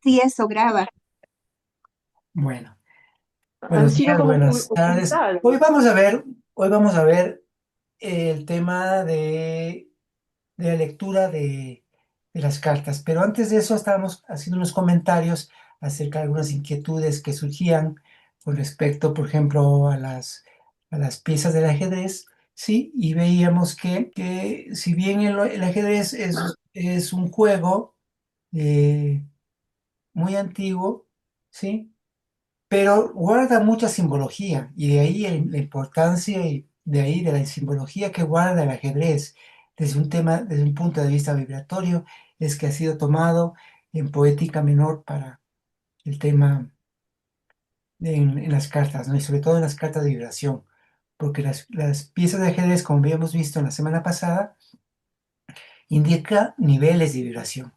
Sí, eso graba. Bueno, Han buenos sido días, como buenas tardes. ocultados. Hoy vamos a ver el tema de la lectura de las cartas. Pero antes de eso estábamos haciendo unos comentarios acerca de algunas inquietudes que surgían con respecto, por ejemplo, a las piezas del ajedrez, ¿sí? Y veíamos que si bien el ajedrez es un juego eh, muy antiguo, ¿sí? Pero guarda mucha simbología y de ahí la importancia y de ahí de la simbología que guarda el ajedrez desde un punto de vista vibratorio, es que ha sido tomado en poética menor para el tema en las cartas, ¿no? Y sobre todo en las cartas de vibración, porque las piezas de ajedrez, como habíamos visto en la semana pasada, indica niveles de vibración,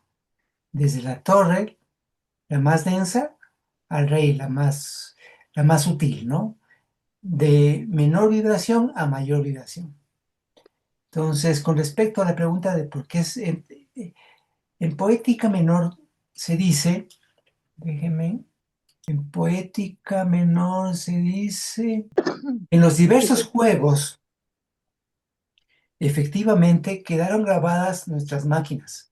desde la torre, la más densa, al rey, la más sutil, ¿no? De menor vibración a mayor vibración. Entonces, con respecto a la pregunta de por qué en poética menor se dice, déjeme, en poética menor se dice, en los diversos juegos, efectivamente quedaron grabadas nuestras máquinas.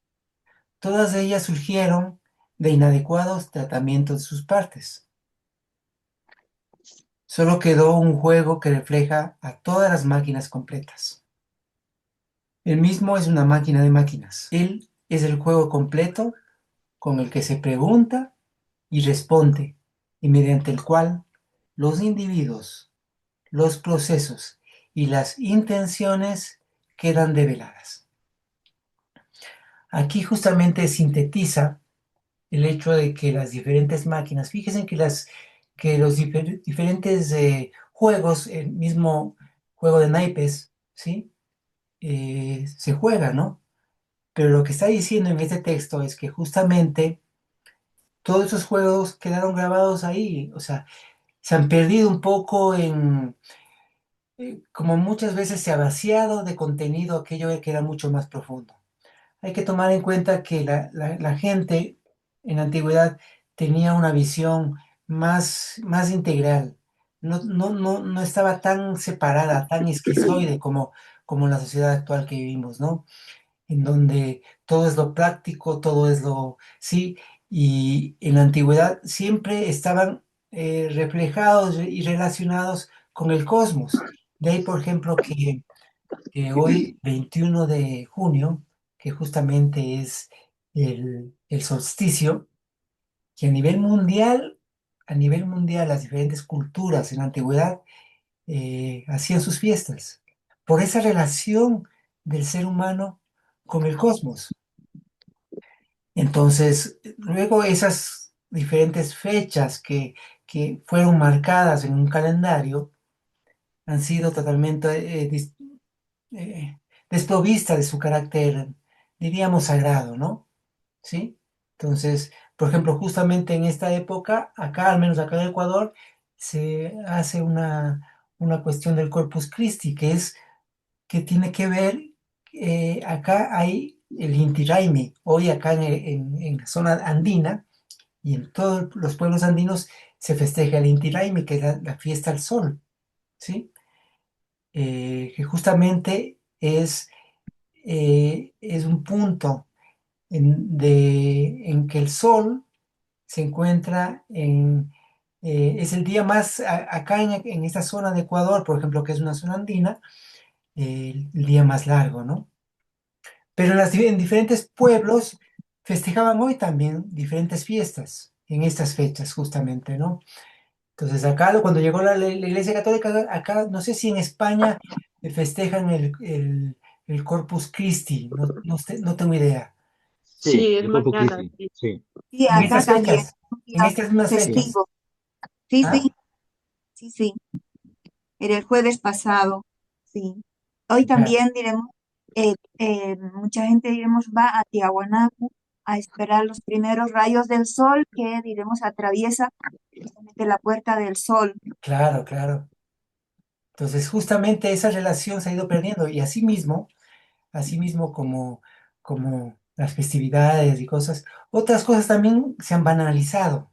Todas ellas surgieron de inadecuados tratamientos de sus partes. Solo quedó un juego que refleja a todas las máquinas completas. El mismo es una máquina de máquinas. Él es el juego completo con el que se pregunta y responde, y mediante el cual los individuos, los procesos y las intenciones quedan develadas. Aquí justamente sintetiza el hecho de que las diferentes máquinas, fíjense que los diferentes juegos, el mismo juego de naipes, ¿sí? Se juega, ¿no? Pero lo que está diciendo en este texto es que justamente todos esos juegos quedaron grabados ahí, o sea, se han perdido un poco como muchas veces se ha vaciado de contenido aquello que era mucho más profundo. Hay que tomar en cuenta que la gente en la antigüedad tenía una visión más integral, no estaba tan separada, tan esquizoide como la sociedad actual que vivimos, ¿no? En donde todo es lo práctico, todo es lo, sí, y en la antigüedad siempre estaban reflejados y relacionados con el cosmos. De ahí, por ejemplo, que hoy, 21 de junio, que justamente es el solsticio, que a nivel mundial, las diferentes culturas en la antigüedad hacían sus fiestas, por esa relación del ser humano con el cosmos. Entonces, luego esas diferentes fechas que fueron marcadas en un calendario han sido totalmente desprovistas de su carácter, diríamos, sagrado, ¿no? ¿Sí? Entonces, por ejemplo, justamente en esta época, acá, al menos acá en Ecuador, se hace una cuestión del Corpus Christi, que tiene que ver, acá hay el Inti Raymi, hoy acá en la zona andina y en todos los pueblos andinos se festeja el Inti Raymi, que es la fiesta al sol, ¿sí? Que justamente es un punto en que el sol se encuentra es el día más, acá en esta zona de Ecuador, por ejemplo, que es una zona andina, el día más largo, ¿no? Pero en diferentes pueblos festejaban hoy también diferentes fiestas en estas fechas, justamente, ¿no? Entonces, acá, cuando llegó la Iglesia Católica, acá, no sé si en España festejan el Corpus Christi, no tengo idea. Sí, Sí, es el Corpus mañana. Christi, Sí. sí, Sí, En acá estas también. fechas, Un en día estas mismas fechas. festivo. Sí, ¿Ah? sí, sí, sí. Era el jueves pasado. Sí. Hoy Ya. también diremos, mucha gente diremos va a Tiahuanaco a esperar los primeros rayos del sol que diremos atraviesa justamente la puerta del sol. Claro, claro. Entonces, justamente esa relación se ha ido perdiendo y asimismo, asimismo como las festividades y cosas. Otras cosas también se han banalizado,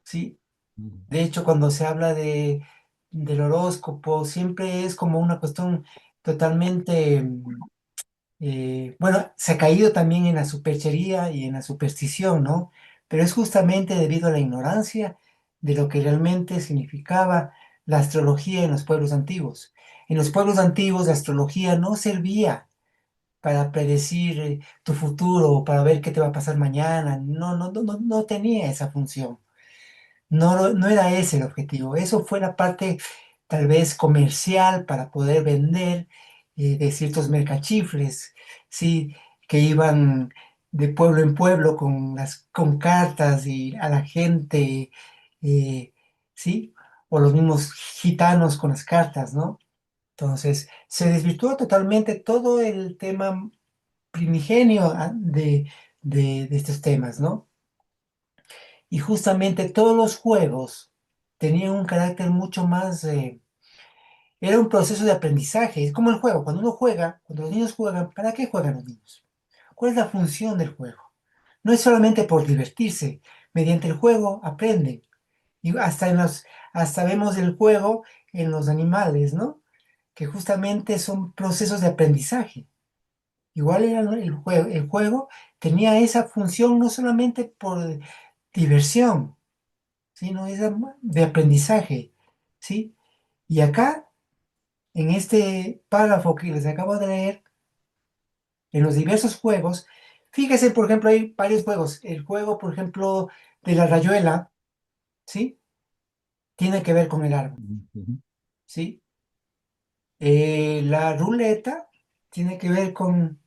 ¿sí? Ujú. De hecho, cuando se habla del horóscopo, siempre es como una cuestión totalmente, bueno, se ha caído también en la superchería y en la superstición, ¿no? Pero es justamente debido a la ignorancia de lo que realmente significaba la astrología en los pueblos antiguos. En los pueblos antiguos la astrología no servía para predecir tu futuro o para ver qué te va a pasar mañana. No, no, no, no tenía esa función. No, no era ese el objetivo. Eso fue la parte tal vez comercial para poder vender de ciertos mercachifles, ¿sí? Que iban de pueblo en pueblo con cartas y a la gente, eh, ¿sí? O los mismos gitanos con las cartas, ¿no? Entonces, se desvirtuó totalmente todo el tema primigenio de estos temas, ¿no? Y justamente todos los juegos tenían un carácter mucho más, era un proceso de aprendizaje, es como el juego, cuando uno juega, cuando los niños juegan, ¿para qué juegan los niños? ¿Cuál es la función del juego? No es solamente por divertirse, mediante el juego aprenden, y hasta vemos el juego en los animales, ¿no? Que justamente son procesos de aprendizaje. Igual era el juego tenía esa función no solamente por diversión, sino es de aprendizaje, ¿sí? Y acá, en este párrafo que les acabo de leer, en los diversos juegos, fíjese, por ejemplo, hay varios juegos. El juego, por ejemplo, de la rayuela, ¿sí? Tiene que ver con el árbol, Ujú. ¿sí? La ruleta tiene que ver con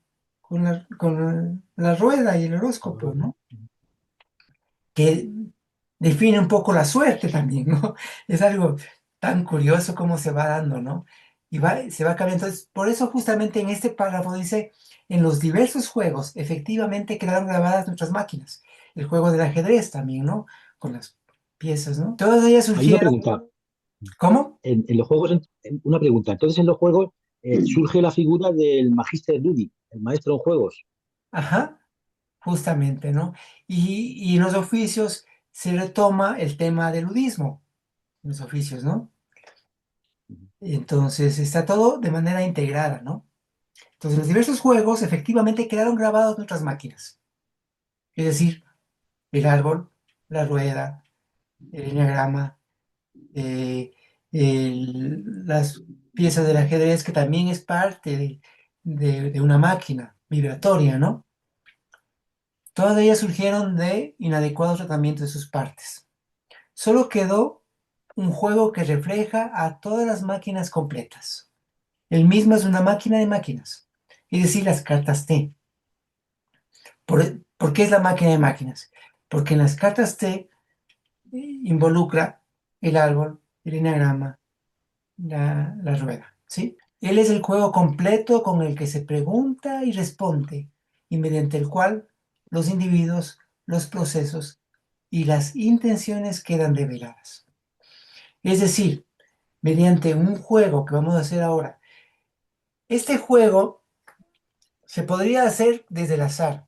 la rueda y el La horóscopo, rueda. ¿no? Que define un poco la suerte también, ¿no? Es algo tan curioso cómo se va dando, ¿no? Se va cambiando. Entonces, por eso justamente en este párrafo dice, en los diversos juegos efectivamente quedaron grabadas nuestras máquinas. El juego del ajedrez también, ¿no? Con las piezas, ¿no? Todas ellas Hay una surgieron, pregunta. ¿cómo? En los juegos, una pregunta. Entonces, en los juegos surge la figura del Magister Dudi, el maestro en juegos. Ajá, justamente, ¿no? Y en los oficios se retoma el tema del ludismo, en los oficios, ¿no? Entonces está todo de manera integrada, ¿no? Entonces, los diversos juegos efectivamente quedaron grabados en nuestras máquinas. Es decir, el árbol, la rueda, el enneagrama, eh, las piezas del ajedrez, que también es parte de una máquina vibratoria, ¿no? Todas ellas surgieron de inadecuados tratamientos de sus partes. Solo quedó un juego que refleja a todas las máquinas completas. El mismo es una máquina de máquinas, es decir, las cartas T. ¿Por qué es la máquina de máquinas? Porque en las cartas T involucra el árbol, el enagrama, la rueda, ¿sí? Él es el juego completo con el que se pregunta y responde y mediante el cual los individuos, los procesos y las intenciones quedan reveladas. Es decir, mediante un juego que vamos a hacer ahora, este juego se podría hacer desde el azar,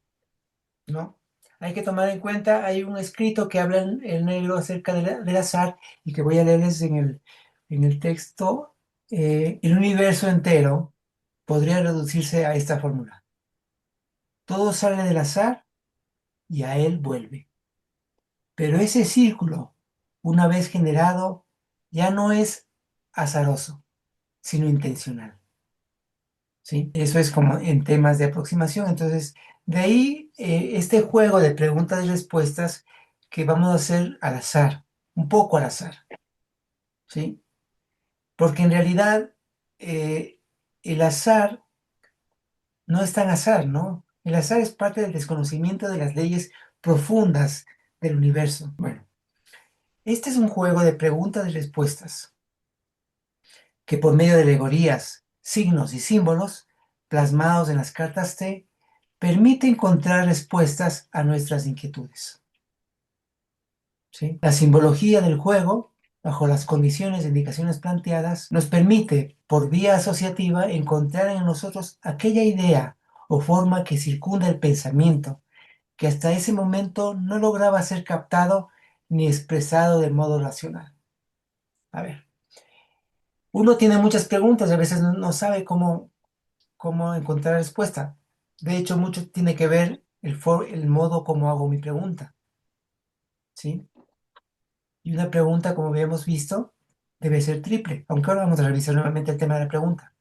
¿no? Hay que tomar en cuenta, hay un escrito que habla en el negro acerca del azar y que voy a leerles en el texto. El universo entero podría reducirse a esta fórmula. Todo sale del azar y a él vuelve. Pero ese círculo, una vez generado, ya no es azaroso, sino intencional, ¿sí? Eso es como en temas de aproximación. Entonces, de ahí este juego de preguntas y respuestas que vamos a hacer al azar, un poco al azar, ¿sí? Porque en realidad eh, el azar no es tan azar, ¿no? El azar es parte del desconocimiento de las leyes profundas del universo. Bueno, este es un juego de preguntas y respuestas que por medio de alegorías, signos y símbolos plasmados en las cartas T permite encontrar respuestas a nuestras inquietudes, ¿sí? La simbología del juego, bajo las condiciones e indicaciones planteadas, nos permite, por vía asociativa, encontrar en nosotros aquella idea o forma que circunda el pensamiento, que hasta ese momento no lograba ser captado ni expresado de modo racional. A ver, uno tiene muchas preguntas y a veces no sabe cómo encontrar respuesta. De hecho, mucho tiene que ver el modo como hago mi pregunta, ¿sí? Y una pregunta, como habíamos visto, debe ser triple, aunque ahora vamos a revisar nuevamente el tema de la pregunta.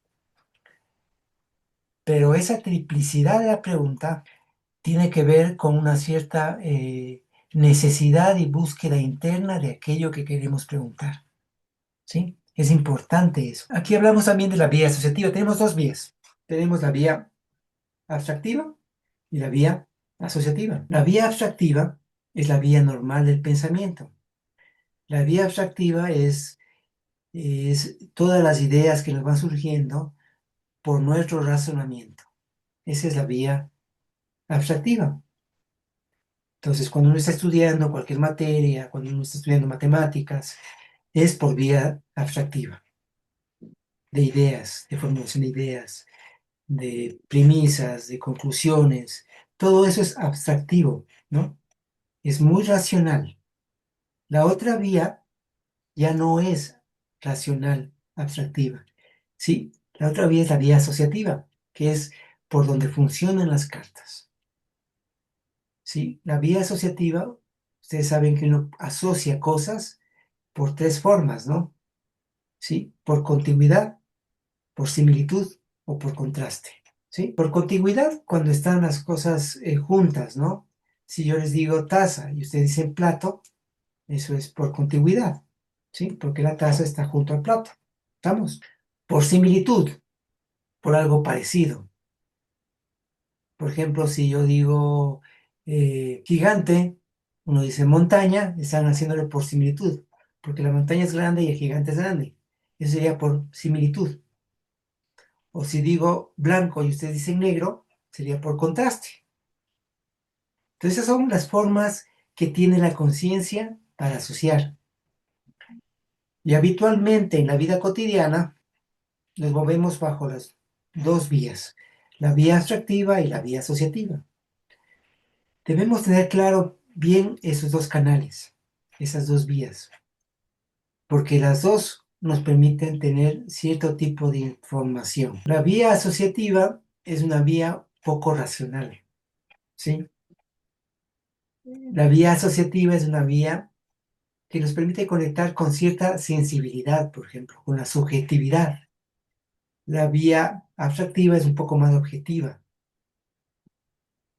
Pero esa triplicidad de la pregunta tiene que ver con una cierta necesidad y búsqueda interna de aquello que queremos preguntar, ¿sí? Es importante eso. Aquí hablamos también de la vía asociativa. Tenemos dos vías. Tenemos la vía abstractiva y la vía asociativa. La vía abstractiva es la vía normal del pensamiento. La vía abstractiva es todas las ideas que nos van surgiendo por nuestro razonamiento. Esa es la vía abstractiva. Entonces, cuando uno está estudiando cualquier materia, cuando uno está estudiando matemáticas, es por vía abstractiva, de ideas, de formulación de ideas, de premisas, de conclusiones. Todo eso es abstractivo, ¿no? Es muy racional. La otra vía ya no es racional, abstractiva. Sí, la otra vía es la vía asociativa, que es por donde funcionan las cartas. Sí, la vía asociativa, ustedes saben que uno asocia cosas por tres formas, ¿no? Sí, por contigüidad, por similitud o por contraste. ¿Sí? Por contigüidad, cuando están las cosas juntas, ¿no? Si yo les digo taza y ustedes dicen plato, eso es por contigüidad, ¿sí? Porque la taza está junto al plato. ¿Estamos? Por similitud, por algo parecido. Por ejemplo, si yo digo gigante, uno dice montaña, están haciéndolo por similitud, porque la montaña es grande y el gigante es grande. Eso sería por similitud. O si digo blanco y ustedes dicen negro, sería por contraste. Entonces, esas son las formas que tiene la conciencia para asociar. Y habitualmente en la vida cotidiana nos movemos bajo las dos vías, la vía abstractiva y la vía asociativa. Debemos tener claro bien esos dos canales, esas dos vías, porque las dos nos permiten tener cierto tipo de información. La vía asociativa es una vía poco racional, ¿sí? La vía asociativa es una vía que nos permite conectar con cierta sensibilidad, por ejemplo, con la subjetividad. La vía abstractiva es un poco más objetiva,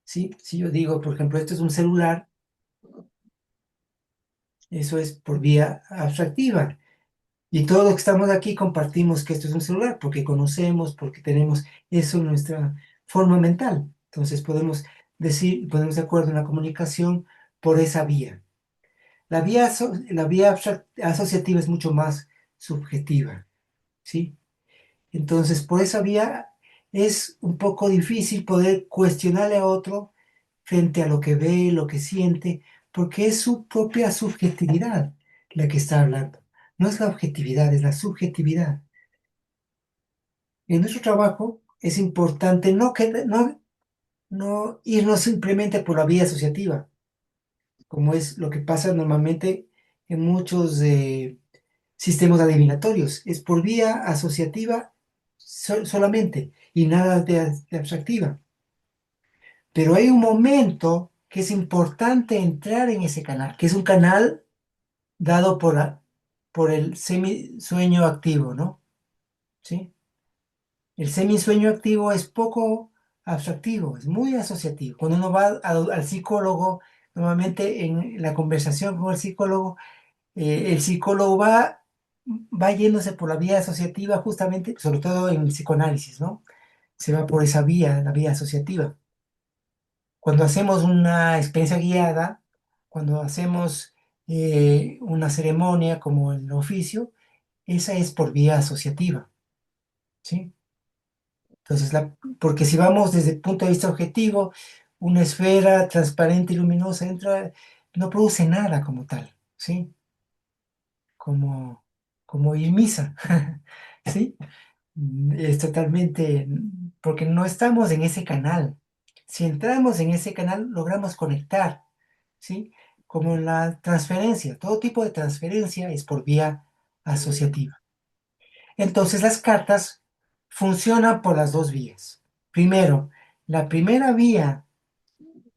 ¿sí? Si yo digo, por ejemplo, esto es un celular, eso es por vía abstractiva. Y todos los que estamos aquí compartimos que esto es un celular, porque conocemos, porque tenemos eso en nuestra forma mental. Entonces podemos decir, podemos de acuerdo en la comunicación por esa vía. La vía asociativa es mucho más subjetiva, ¿sí? Entonces, por esa vía es un poco difícil poder cuestionarle a otro frente a lo que ve, lo que siente, porque es su propia subjetividad la que está hablando. No es la objetividad, es la subjetividad. En nuestro trabajo es importante no irnos simplemente por la vía asociativa, como es lo que pasa normalmente en muchos sistemas adivinatorios. Es por vía asociativa solamente y nada de abstractiva. Pero hay un momento que es importante entrar en ese canal, que es un canal dado por el semisueño activo, ¿no? ¿Sí? El semisueño activo es poco abstractivo, es muy asociativo. Cuando uno va al psicólogo, normalmente en la conversación con el psicólogo va yéndose por la vía asociativa justamente, sobre todo en el psicoanálisis, ¿no? Se va por esa vía, la vía asociativa. Cuando hacemos una experiencia guiada, cuando hacemos una ceremonia como el oficio, esa es por vía asociativa, ¿sí? Entonces, porque si vamos desde el punto de vista objetivo, una esfera transparente y luminosa entra, no produce nada como tal, ¿sí? Como ir misa, ¿sí? Es totalmente, porque no estamos en ese canal. Si entramos en ese canal, logramos conectar, ¿sí? Como en la transferencia, todo tipo de transferencia es por vía asociativa. Entonces las cartas funcionan por las dos vías. Primero, la primera vía,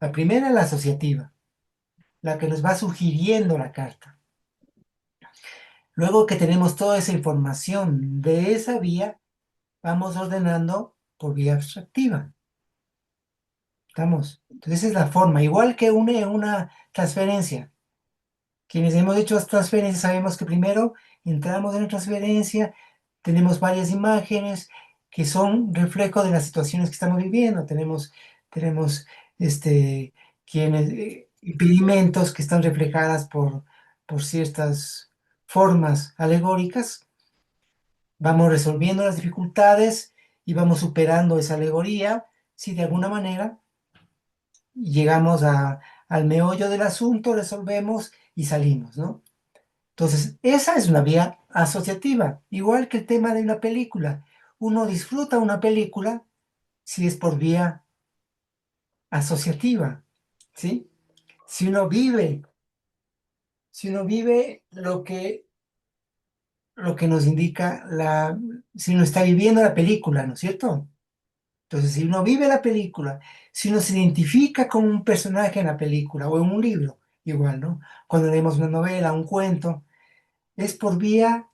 la primera es la asociativa, la que nos va sugiriendo la carta. Luego que tenemos toda esa información de esa vía, vamos ordenando por vía abstractiva. ¿Estamos? Entonces esa es la forma, igual que una transferencia. Quienes hemos hecho las transferencias sabemos que primero entramos en la transferencia, tenemos varias imágenes que son reflejo de las situaciones que estamos viviendo. Tenemos este, impedimentos que están reflejadas por ciertas formas alegóricas. Vamos resolviendo las dificultades y vamos superando esa alegoría, si de alguna manera llegamos al meollo del asunto, resolvemos y salimos, ¿no? Entonces, esa es una vía asociativa, igual que el tema de una película. Uno disfruta una película si es por vía asociativa, ¿sí? Si uno vive, si uno vive lo que nos indica si uno está viviendo la película, ¿no es cierto? Entonces, si uno vive la película, si uno se identifica con un personaje en la película o en un libro, igual, ¿no? Cuando leemos una novela, un cuento, es por vía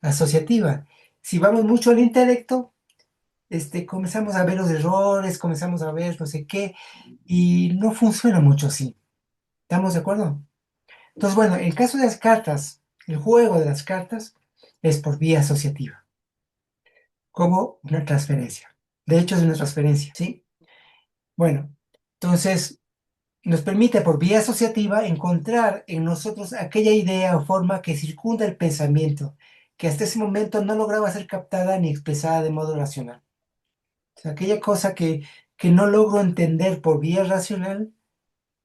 asociativa. Si vamos mucho al intelecto, comenzamos a ver los errores, comenzamos a ver no sé qué, y no funciona mucho así. ¿Estamos de acuerdo? Entonces, bueno, el caso de las cartas, el juego de las cartas es por vía asociativa, como una transferencia. De hecho, es una transferencia, ¿sí? Bueno, entonces nos permite por vía asociativa encontrar en nosotros aquella idea o forma que circunda el pensamiento, que hasta ese momento no lograba ser captada ni expresada de modo racional. O sea, aquella cosa que no logro entender por vía racional,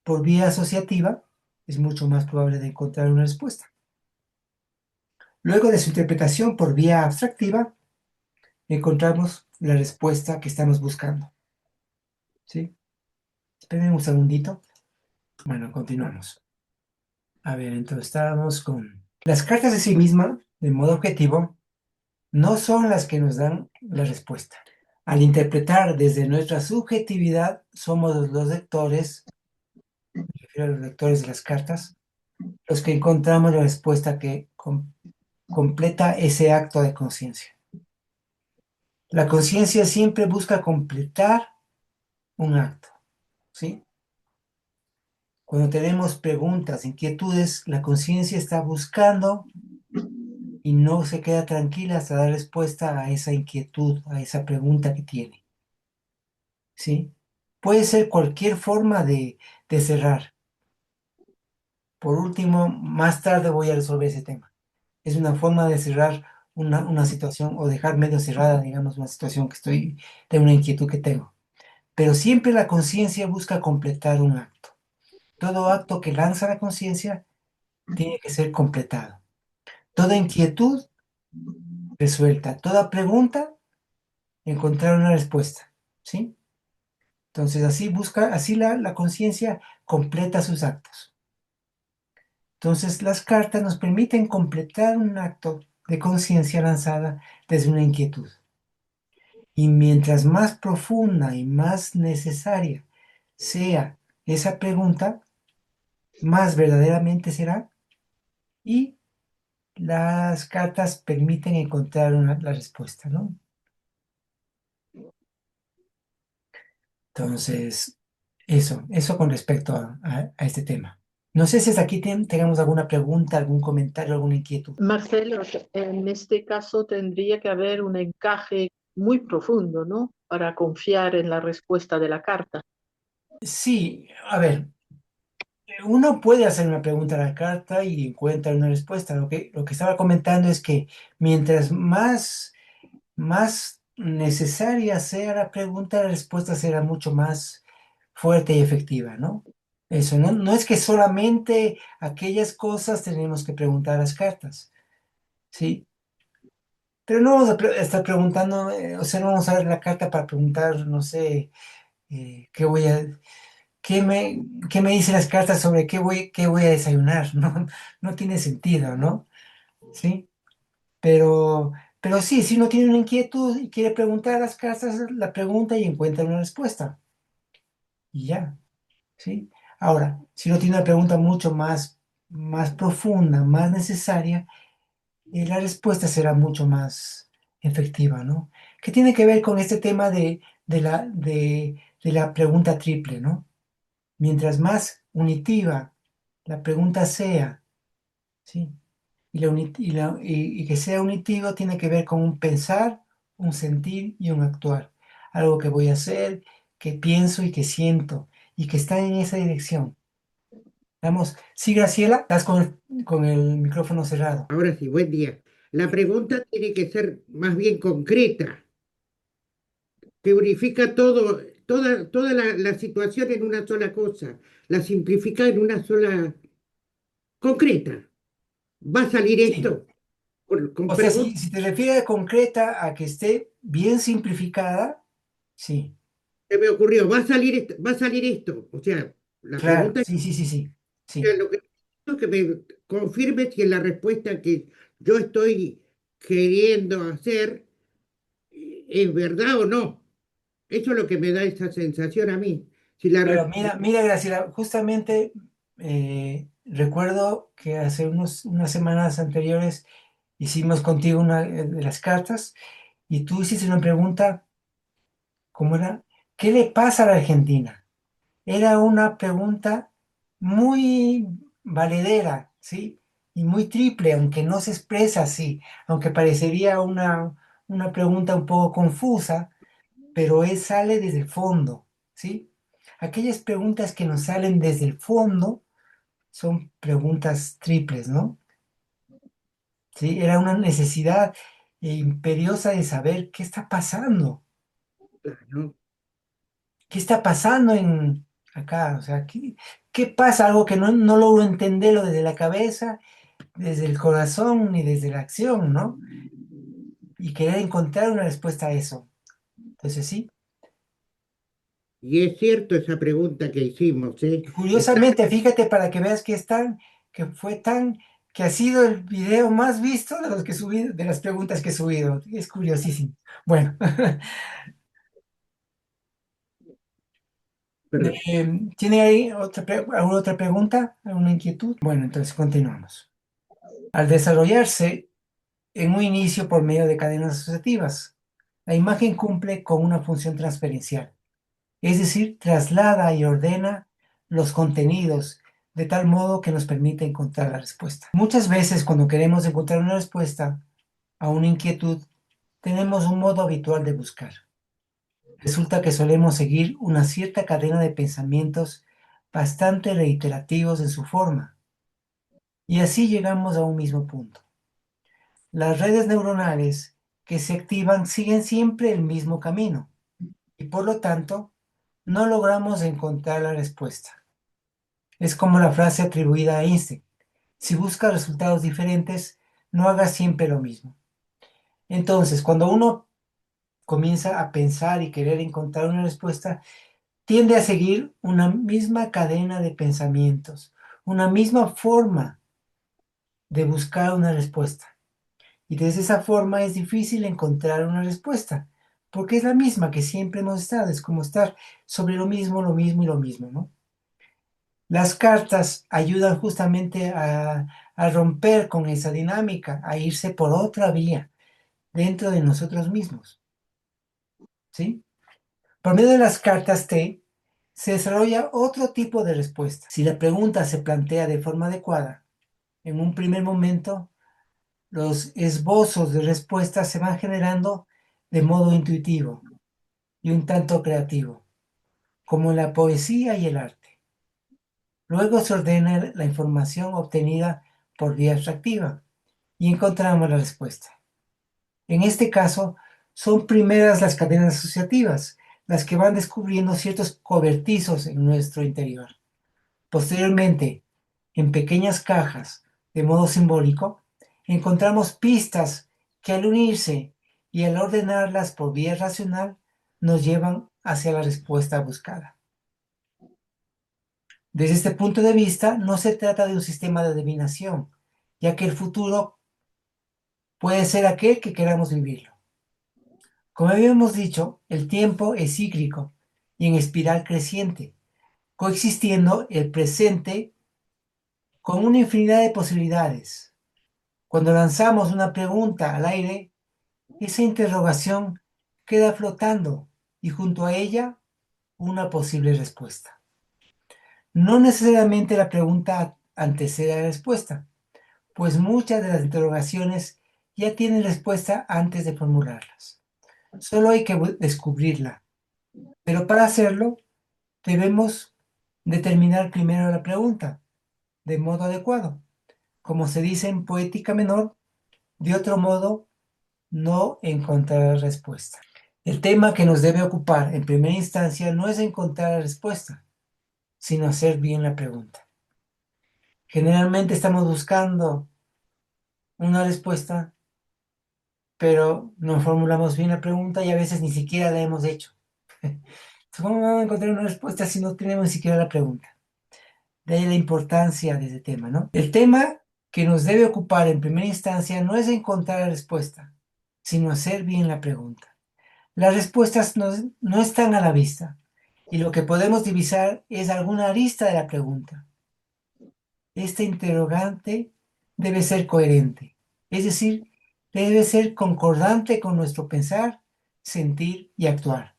por vía asociativa, es mucho más probable de encontrar una respuesta. Luego de su interpretación por vía abstractiva, encontramos la respuesta que estamos buscando. ¿Sí? Esperen un segundito. Bueno, continuamos. A ver, entonces estábamos con... Las cartas de sí misma, de modo objetivo, no son las que nos dan la respuesta. Al interpretar desde nuestra subjetividad, somos los lectores, me refiero a los lectores de las cartas, los que encontramos la respuesta que completa ese acto de conciencia. La conciencia siempre busca completar un acto, ¿sí? Cuando tenemos preguntas, inquietudes, la conciencia está buscando y no se queda tranquila hasta dar respuesta a esa inquietud, a esa pregunta que tiene, ¿sí? Puede ser cualquier forma de cerrar. Por último, más tarde voy a resolver ese tema. Es una forma de cerrar una situación o dejar medio cerrada, digamos, una situación de una inquietud que tengo. Pero siempre la conciencia busca completar un acto. Todo acto que lanza la conciencia tiene que ser completado. Toda inquietud resuelta, toda pregunta, encontrar una respuesta, ¿sí? Entonces así la conciencia completa sus actos. Entonces las cartas nos permiten completar un acto de conciencia lanzada desde una inquietud. Y mientras más profunda y más necesaria sea esa pregunta, más verdaderamente será y las cartas permiten encontrar la respuesta, ¿no? Entonces, eso con respecto a este tema. No sé si hasta aquí tengamos alguna pregunta, algún comentario, alguna inquietud. Marcelo, en este caso tendría que haber un encaje muy profundo, ¿no? Para confiar en la respuesta de la carta. Sí, a ver, uno puede hacer una pregunta a la carta y encuentra una respuesta. Lo que estaba comentando es que mientras más necesaria sea la pregunta, la respuesta será mucho más fuerte y efectiva, ¿no? Eso, no es que solamente aquellas cosas tenemos que preguntar a las cartas, ¿sí? pero no vamos a estar preguntando, o sea, no vamos a ver la carta para preguntar, no sé, qué voy a, qué me dicen las cartas sobre qué voy a desayunar, ¿no? No tiene sentido, ¿no? ¿Sí? Pero, pero sí, si uno tiene una inquietud y quiere preguntar a las cartas, la pregunta y encuentra una respuesta. Y ya, ¿sí? Ahora, si uno tiene una pregunta mucho más profunda, más necesaria, la respuesta será mucho más efectiva, ¿no? Que tiene que ver con este tema de la pregunta triple, ¿no? Mientras más unitiva la pregunta sea, ¿sí? Y que sea unitivo tiene que ver con un pensar, un sentir y un actuar. Algo que voy a hacer, que pienso y que siento, y que está en esa dirección. Vamos, sí, Graciela, estás con el micrófono cerrado. Ahora sí, buen día. La pregunta tiene que ser más bien concreta, que unifica todo, toda la situación en una sola cosa, la simplifica en una sola concreta. ¿Va a salir esto? Sí, Con o sea, preguntas si te refieres a concreta a que esté bien simplificada, sí, que me ocurrió, va a salir esto. O sea, la claro, pregunta es sí, sí, sí, sí, sí. lo que necesito que me confirme si en la respuesta que yo estoy queriendo hacer es verdad o no. Eso es lo que me da esa sensación a mí. Si la Pero respuesta mira, Graciela, justamente recuerdo que hace unas semanas anteriores hicimos contigo una de las cartas y tú hiciste una pregunta, ¿cómo era? ¿Qué le pasa a la Argentina? Era una pregunta muy valedera, ¿sí? Y muy triple, aunque no se expresa así, aunque parecería una pregunta un poco confusa, pero sale desde el fondo, ¿sí? Aquellas preguntas que nos salen desde el fondo son preguntas triples, ¿no? ¿Sí? Era una necesidad imperiosa de saber qué está pasando, ¿no? qué está pasando en acá, o sea, qué pasa, algo que no logro entenderlo desde la cabeza, desde el corazón ni desde la acción, ¿no? Y querer encontrar una respuesta a eso. Entonces, sí. Y es cierto esa pregunta que hicimos, ¿eh? Y curiosamente, fíjate para que veas que ha sido el video más visto de los que subí, de las preguntas que he subido. Es curiosísimo. Bueno, Perdón. ¿tiene ahí alguna otra pregunta? ¿Alguna inquietud? Bueno, entonces continuamos. Al desarrollarse en un inicio por medio de cadenas asociativas, la imagen cumple con una función transferencial. Es decir, traslada y ordena los contenidos de tal modo que nos permite encontrar la respuesta. Muchas veces cuando queremos encontrar una respuesta a una inquietud, tenemos un modo habitual de buscar. Resulta que solemos seguir una cierta cadena de pensamientos bastante reiterativos en su forma, y así llegamos a un mismo punto. Las redes neuronales que se activan siguen siempre el mismo camino, y por lo tanto, no logramos encontrar la respuesta. Es como la frase atribuida a Einstein: si buscas resultados diferentes, no hagas siempre lo mismo. Entonces, cuando uno comienza a pensar y querer encontrar una respuesta, tiende a seguir una misma cadena de pensamientos, una misma forma de buscar una respuesta. Y desde esa forma es difícil encontrar una respuesta, porque es la misma que siempre hemos estado, es como estar sobre lo mismo y lo mismo, ¿no? Las cartas ayudan justamente a romper con esa dinámica, a irse por otra vía dentro de nosotros mismos, ¿sí? Por medio de las cartas T se desarrolla otro tipo de respuesta. Si la pregunta se plantea de forma adecuada, en un primer momento los esbozos de respuesta se van generando de modo intuitivo y un tanto creativo, como en la poesía y el arte. Luego se ordena la información obtenida por vía abstractiva y encontramos la respuesta. En este caso, son primeras las cadenas asociativas, las que van descubriendo ciertos cobertizos en nuestro interior. Posteriormente, en pequeñas cajas, de modo simbólico, encontramos pistas que al unirse y al ordenarlas por vía racional nos llevan hacia la respuesta buscada. Desde este punto de vista, no se trata de un sistema de adivinación, ya que el futuro puede ser aquel que queramos vivirlo. Como habíamos dicho, el tiempo es cíclico y en espiral creciente, coexistiendo el presente con una infinidad de posibilidades. Cuando lanzamos una pregunta al aire, esa interrogación queda flotando y junto a ella una posible respuesta. No necesariamente la pregunta antecede a la respuesta, pues muchas de las interrogaciones ya tienen respuesta antes de formularlas. Solo hay que descubrirla. Pero para hacerlo, debemos determinar primero la pregunta, de modo adecuado. Como se dice en poética menor, de otro modo, no encontrar respuesta. El tema que nos debe ocupar en primera instancia no es encontrar la respuesta, sino hacer bien la pregunta. Generalmente estamos buscando una respuesta, pero no formulamos bien la pregunta y a veces ni siquiera la hemos hecho. ¿Cómo vamos a encontrar una respuesta si no tenemos ni siquiera la pregunta? De ahí la importancia de ese tema, ¿no? El tema que nos debe ocupar en primera instancia no es encontrar la respuesta, sino hacer bien la pregunta. Las respuestas no están a la vista y lo que podemos divisar es alguna arista de la pregunta. Este interrogante debe ser coherente, es decir, debe ser concordante con nuestro pensar, sentir y actuar.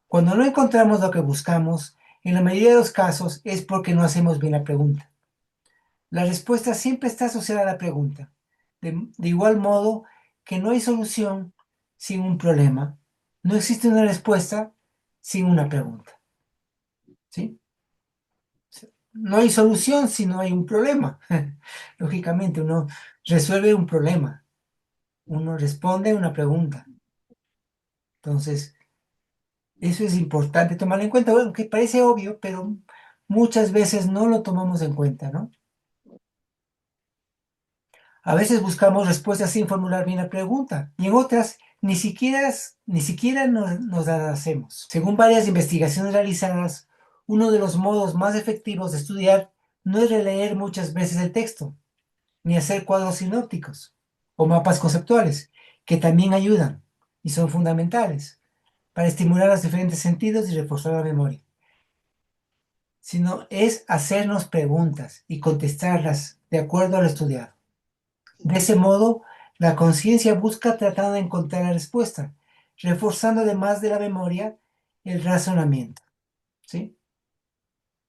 Cuando no encontramos lo que buscamos, en la mayoría de los casos es porque no hacemos bien la pregunta. La respuesta siempre está asociada a la pregunta, de igual modo que no hay solución sin un problema, no existe una respuesta sin una pregunta. ¿Sí? No hay solución si no hay un problema. Lógicamente, uno resuelve un problema, uno responde a una pregunta. Entonces, eso es importante tomar en cuenta, bueno, que parece obvio, pero muchas veces no lo tomamos en cuenta, ¿no? A veces buscamos respuestas sin formular bien la pregunta y en otras ni siquiera nos las hacemos. Según varias investigaciones realizadas, uno de los modos más efectivos de estudiar no es releer muchas veces el texto, ni hacer cuadros sinópticos o mapas conceptuales, que también ayudan y son fundamentales para estimular los diferentes sentidos y reforzar la memoria, sino es hacernos preguntas y contestarlas de acuerdo a lo estudiado. De ese modo, la conciencia busca tratar de encontrar la respuesta, reforzando además de la memoria el razonamiento. ¿Sí?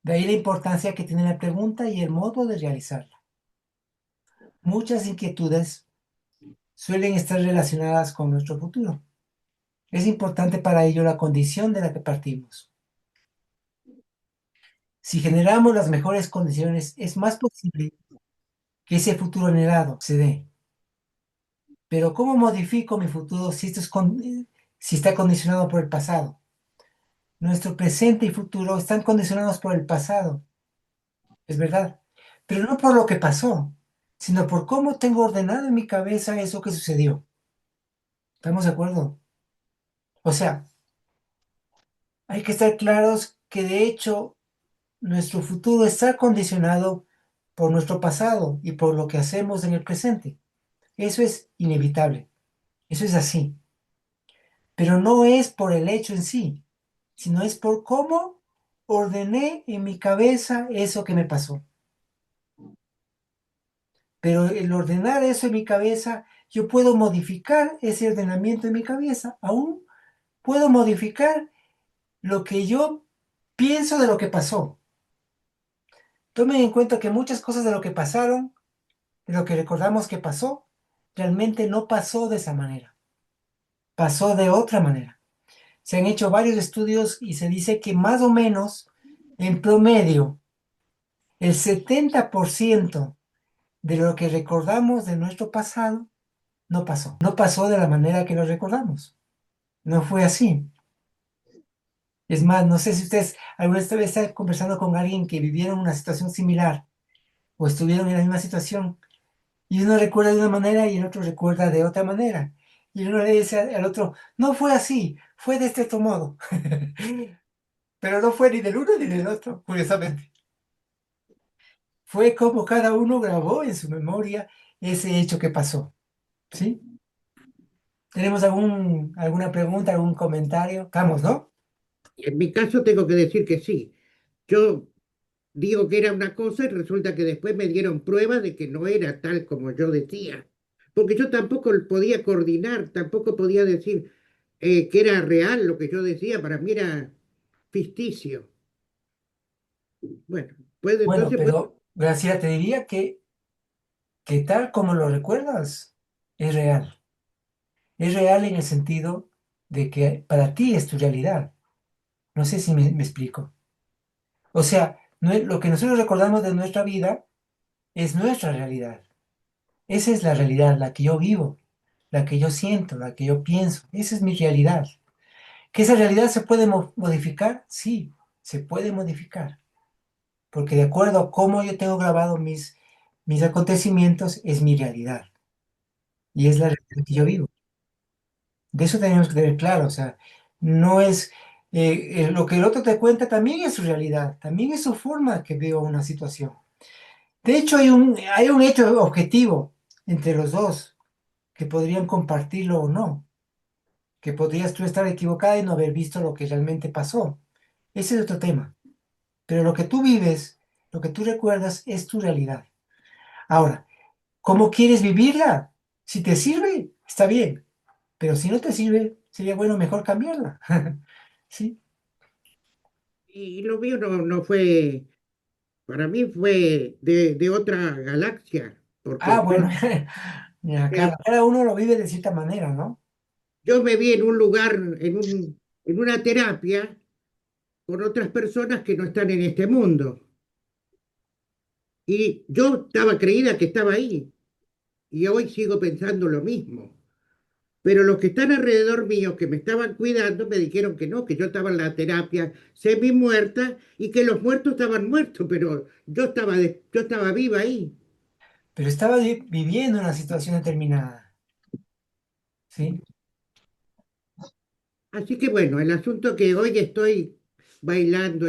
De ahí la importancia que tiene la pregunta y el modo de realizarla. Muchas inquietudes suelen estar relacionadas con nuestro futuro. Es importante para ello la condición de la que partimos. Si generamos las mejores condiciones, es más posible que ese futuro anhelado se dé. Pero ¿cómo modifico mi futuro si está condicionado por el pasado? Nuestro presente y futuro están condicionados por el pasado, es verdad, pero no por lo que pasó, sino por cómo tengo ordenado en mi cabeza eso que sucedió. ¿Estamos de acuerdo? O sea, hay que estar claros que de hecho nuestro futuro está condicionado por nuestro pasado y por lo que hacemos en el presente. Eso es inevitable, eso es así. Pero no es por el hecho en sí, sino es por cómo ordené en mi cabeza eso que me pasó. Pero el ordenar eso en mi cabeza, yo puedo modificar ese ordenamiento en mi cabeza. Aún puedo modificar lo que yo pienso de lo que pasó. Tomen en cuenta que muchas cosas de lo que pasaron, de lo que recordamos que pasó, realmente no pasó de esa manera. Pasó de otra manera. Se han hecho varios estudios y se dice que más o menos, en promedio, el 70% de lo que recordamos de nuestro pasado no pasó. No pasó de la manera que lo recordamos. No fue así. Es más, no sé si ustedes alguna vez están conversando con alguien que vivieron una situación similar o estuvieron en la misma situación Y uno recuerda de una manera y el otro recuerda de otra manera. Y uno le dice al otro, no fue así, fue de este otro modo. Pero no fue ni del uno ni del otro, curiosamente. Fue como cada uno grabó en su memoria ese hecho que pasó. ¿Sí? ¿Tenemos alguna pregunta, algún comentario? Estamos, ¿no? En mi caso tengo que decir que sí. Yo digo que era una cosa y resulta que después me dieron prueba de que no era tal como yo decía. Porque yo tampoco podía coordinar, tampoco podía decir que era real lo que yo decía, para mí era ficticio. Bueno, puede, Bueno, entonces puede, pero Graciela, te diría que tal como lo recuerdas, es real. Es real en el sentido de que para ti es tu realidad. No sé si me explico. O sea, lo que nosotros recordamos de nuestra vida es nuestra realidad. Esa es la realidad, la que yo vivo, la que yo siento, la que yo pienso. Esa es mi realidad. ¿Que esa realidad se puede modificar? Sí, se puede modificar. Porque de acuerdo a cómo yo tengo grabado mis acontecimientos, es mi realidad. Y es la realidad que yo vivo. De eso tenemos que tener claro. O sea, no es lo que el otro te cuenta también es su realidad, también es su forma que veo una situación. De hecho, hay un hecho objetivo entre los dos que podrían compartirlo o no, que podrías tú estar equivocada y no haber visto lo que realmente pasó. Ese es otro tema. Pero lo que tú vives, lo que tú recuerdas, es tu realidad. Ahora, ¿cómo quieres vivirla? Si te sirve, está bien. Pero si no te sirve, sería bueno mejor cambiarla. ¿Sí? y lo mío no fue, para mí fue de otra galaxia, Ah, porque bueno. Ya, cada uno lo vive de cierta manera, ¿no? yo me vi en un lugar, en una terapia con otras personas que no están en este mundo. Y yo estaba creída que estaba ahí. Y hoy sigo pensando lo mismo. Pero los que están alrededor mío, que me estaban cuidando, me dijeron que no, que yo estaba en la terapia semi muerta y que los muertos estaban muertos, pero yo estaba viva ahí. Pero estaba viviendo una situación determinada, ¿sí? Así que bueno, el asunto que hoy estoy bailando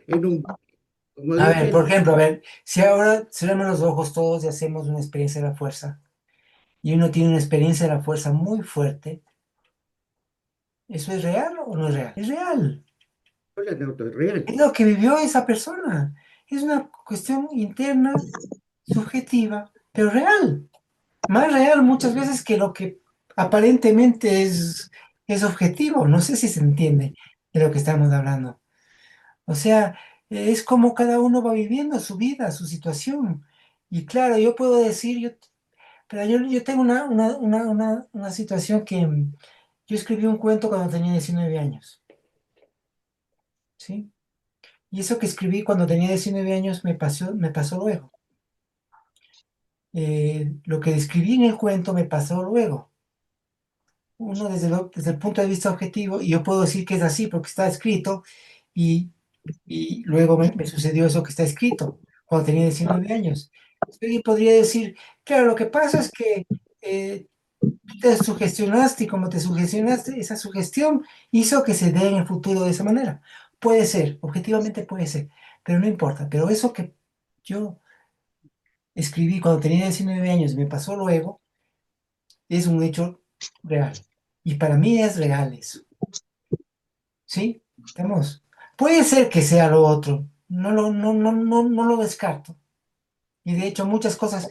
como A ver, por dicen, ejemplo, a ver, si ahora cerramos los ojos todos y hacemos una experiencia de la fuerza, y uno tiene una experiencia de la fuerza muy fuerte, ¿eso es real o no es real? Es real. hola, no, esto es real. Es lo que vivió esa persona. Es una cuestión interna, subjetiva, pero real. Más real muchas veces que lo que aparentemente es objetivo. No sé si se entiende de lo que estamos hablando. O sea, es como cada uno va viviendo su vida, su situación. Y claro, yo puedo decir, pero yo tengo una situación que yo escribí un cuento cuando tenía 19 años, ¿sí? Y eso que escribí cuando tenía 19 años me pasó luego. Lo que describí en el cuento me pasó luego. Uno desde el punto de vista objetivo, y yo puedo decir que es así porque está escrito, y, y luego me sucedió eso que está escrito cuando tenía 19 años. Alguien podría decir, claro, lo que pasa es que tú te sugestionaste y como te sugestionaste, esa sugestión hizo que se dé en el futuro de esa manera. Puede ser, objetivamente puede ser, pero no importa. Pero eso que yo escribí cuando tenía 19 años y me pasó luego, es un hecho real. Y para mí es real eso. ¿Sí? ¿Estamos? Puede ser que sea lo otro. No lo descarto. Y de hecho muchas cosas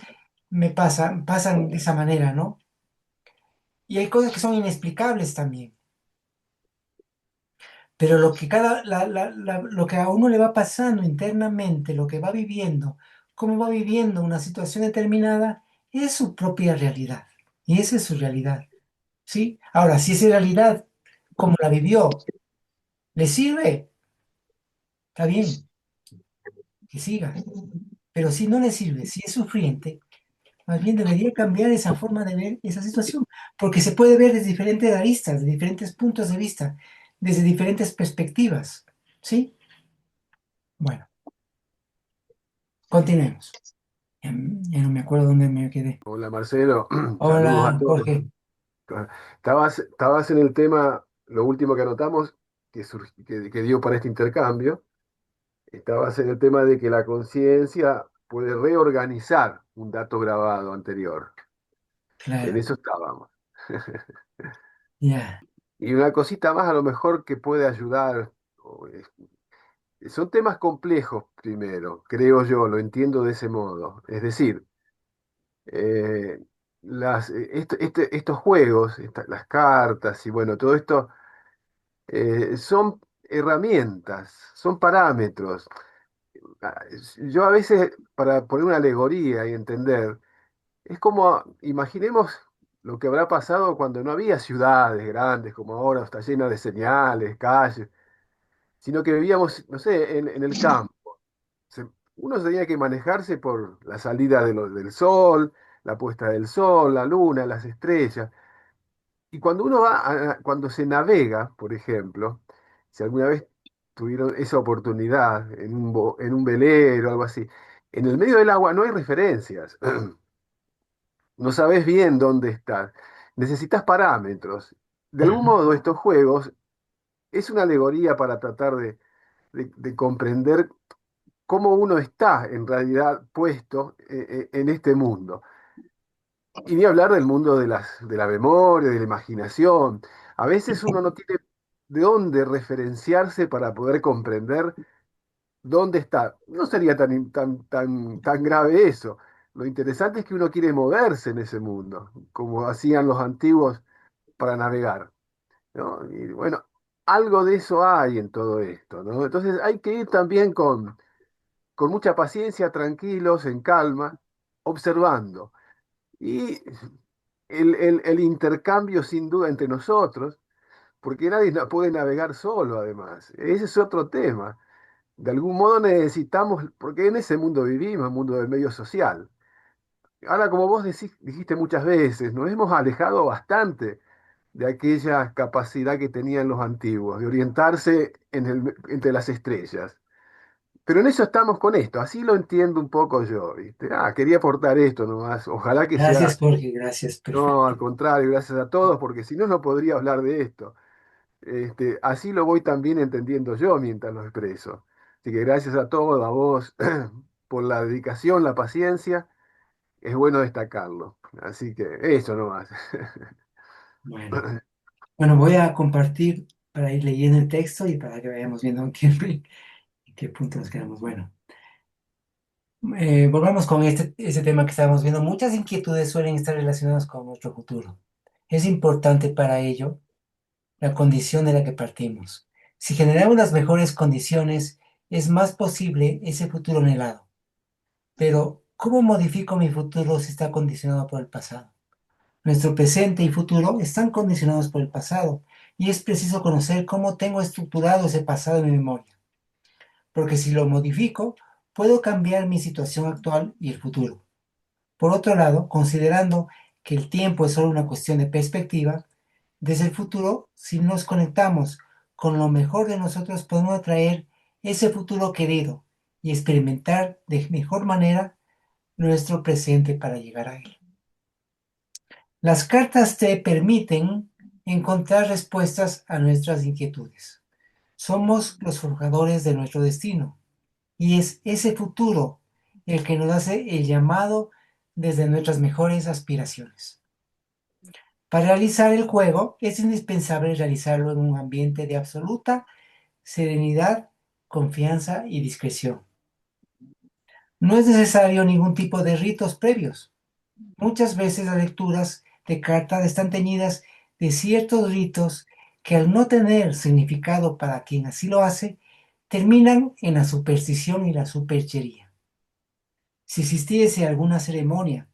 pasan de esa manera, ¿no? Y hay cosas que son inexplicables también. Pero lo que lo que a uno le va pasando internamente, lo que va viviendo, cómo va viviendo una situación determinada, es su propia realidad. Y esa es su realidad. ¿Sí? Ahora, si esa realidad, como la vivió, le sirve, está bien, que siga. Pero si no le sirve, si es sufriente, más bien debería cambiar esa forma de ver esa situación, porque se puede ver desde diferentes aristas, de diferentes puntos de vista, desde diferentes perspectivas. ¿Sí? Bueno, continuemos. Ya no me acuerdo dónde me quedé. Hola Marcelo, saludos a Hola, todos. Jorge. Estabas en el tema, lo último que anotamos, que dio para este intercambio, estabas en el tema de que la conciencia puede reorganizar un dato grabado anterior. En Claro, eso estábamos. ya. Y una cosita más a lo mejor que puede ayudar, o son temas complejos primero, creo yo, lo entiendo de ese modo. Es decir, eh, estos juegos, las cartas y bueno, todo esto son herramientas, son parámetros. Yo a veces, para poner una alegoría y entender, es como, imaginemos lo que habrá pasado cuando no había ciudades grandes como ahora, está llena de señales, calles, sino que vivíamos, no sé, en el campo. Se- Uno tenía que manejarse por la salida del sol, la puesta del sol, la luna, las estrellas. Y cuando uno cuando se navega, por ejemplo, si alguna vez tuvieron esa oportunidad en un velero o algo así, en el medio del agua no hay referencias, no sabes bien dónde estás, necesitas parámetros. De algún Ajá. modo, estos juegos es una alegoría para tratar de comprender cómo uno está en realidad puesto en este mundo. Y ni hablar del mundo de la memoria, de la imaginación. A veces uno no tiene de dónde referenciarse para poder comprender dónde está. No sería tan grave eso. Lo interesante es que uno quiere moverse en ese mundo, como hacían los antiguos para navegar, ¿no? Y bueno, algo de eso hay en todo esto, ¿no? Entonces hay que ir también con mucha paciencia, tranquilos, en calma, observando. Y el intercambio sin duda entre nosotros, porque nadie puede navegar solo además. Ese es otro tema. De algún modo necesitamos, porque en ese mundo vivimos, mundo del medio social. Ahora, como vos dijiste muchas veces, nos hemos alejado bastante de aquella capacidad que tenían los antiguos, de orientarse entre las estrellas. Pero en eso estamos con esto, así lo entiendo un poco yo, ¿viste? Quería aportar esto nomás, ojalá que Gracias, sea. Jorge, gracias, No, al perfecto. contrario, gracias a todos, porque si no, no podría hablar de esto. Así lo voy también entendiendo yo mientras lo expreso. Así que gracias a todos, a vos, por la dedicación, la paciencia. Es bueno destacarlo. Así que eso nomás. Bueno, bueno, voy a compartir para ir leyendo el texto y para que vayamos viendo en qué punto nos quedamos. Bueno, volvamos con este tema que estábamos viendo. Muchas inquietudes suelen estar relacionadas con nuestro futuro. Es importante para ello la condición de la que partimos. Si generamos las mejores condiciones, es más posible ese futuro anhelado. Pero, ¿cómo modifico mi futuro si está condicionado por el pasado? Nuestro presente y futuro están condicionados por el pasado, y es preciso conocer cómo tengo estructurado ese pasado en mi memoria, porque si lo modifico, puedo cambiar mi situación actual y el futuro. Por otro lado, considerando que el tiempo es solo una cuestión de perspectiva, desde el futuro, si nos conectamos con lo mejor de nosotros, podemos atraer ese futuro querido y experimentar de mejor manera nuestro presente para llegar a él. Las cartas te permiten encontrar respuestas a nuestras inquietudes. Somos los forjadores de nuestro destino y es ese futuro el que nos hace el llamado desde nuestras mejores aspiraciones. Para realizar el juego es indispensable realizarlo en un ambiente de absoluta serenidad, confianza y discreción. No es necesario ningún tipo de ritos previos. Muchas veces las lecturas de cartas están teñidas de ciertos ritos que al no tener significado para quien así lo hace, terminan en la superstición y la superchería. Si existiese alguna ceremonia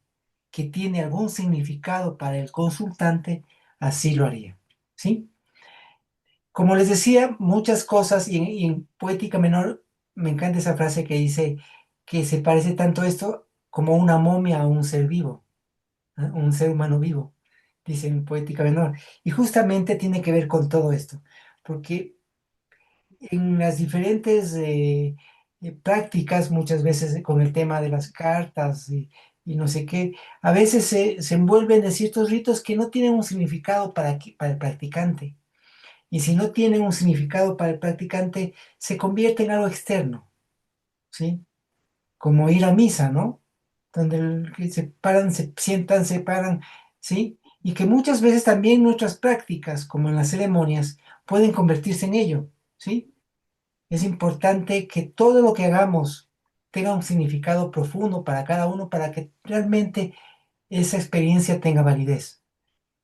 que tiene algún significado para el consultante, así lo haría. ¿Sí? Como les decía, muchas cosas, y en Poética Menor me encanta esa frase que dice que se parece tanto esto como una momia a un ser vivo, ¿ah? Un ser humano vivo, dice en Poética Menor. Y justamente tiene que ver con todo esto, porque en las diferentes prácticas, muchas veces con el tema de las cartas y no sé qué, a veces se envuelven de ciertos ritos que no tienen un significado para el practicante. Y si no tienen un significado para el practicante, se convierte en algo externo, ¿sí? Como ir a misa, ¿no? Donde que se paran, se sientan, se paran, ¿sí? Y que muchas veces también nuestras prácticas, como en las ceremonias, pueden convertirse en ello, ¿sí? Es importante que todo lo que hagamos tenga un significado profundo para cada uno, para que realmente esa experiencia tenga validez.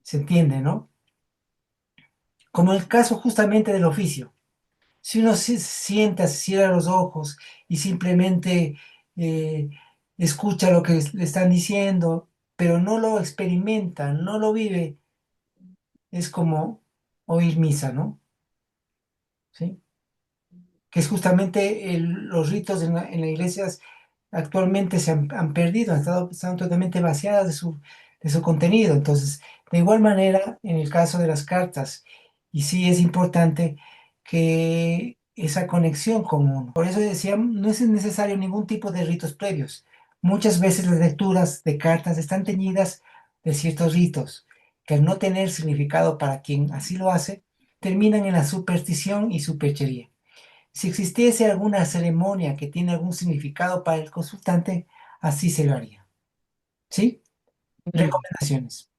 ¿Se entiende, no? Como el caso justamente del oficio. Si uno se sienta, se cierra los ojos y simplemente eh, escucha lo que le están diciendo, pero no lo experimenta, no lo vive, es como oír misa, ¿no? ¿Sí? Que es justamente los ritos en las iglesias actualmente se han perdido, están totalmente vaciadas de su contenido. Entonces, de igual manera, en el caso de las cartas, y sí es importante que esa conexión con uno. Por eso decía, no es necesario ningún tipo de ritos previos. Muchas veces las lecturas de cartas están teñidas de ciertos ritos, que al no tener significado para quien así lo hace, terminan en la superstición y superchería. Si existiese alguna ceremonia que tiene algún significado para el consultante, así se lo haría. ¿Sí? Recomendaciones.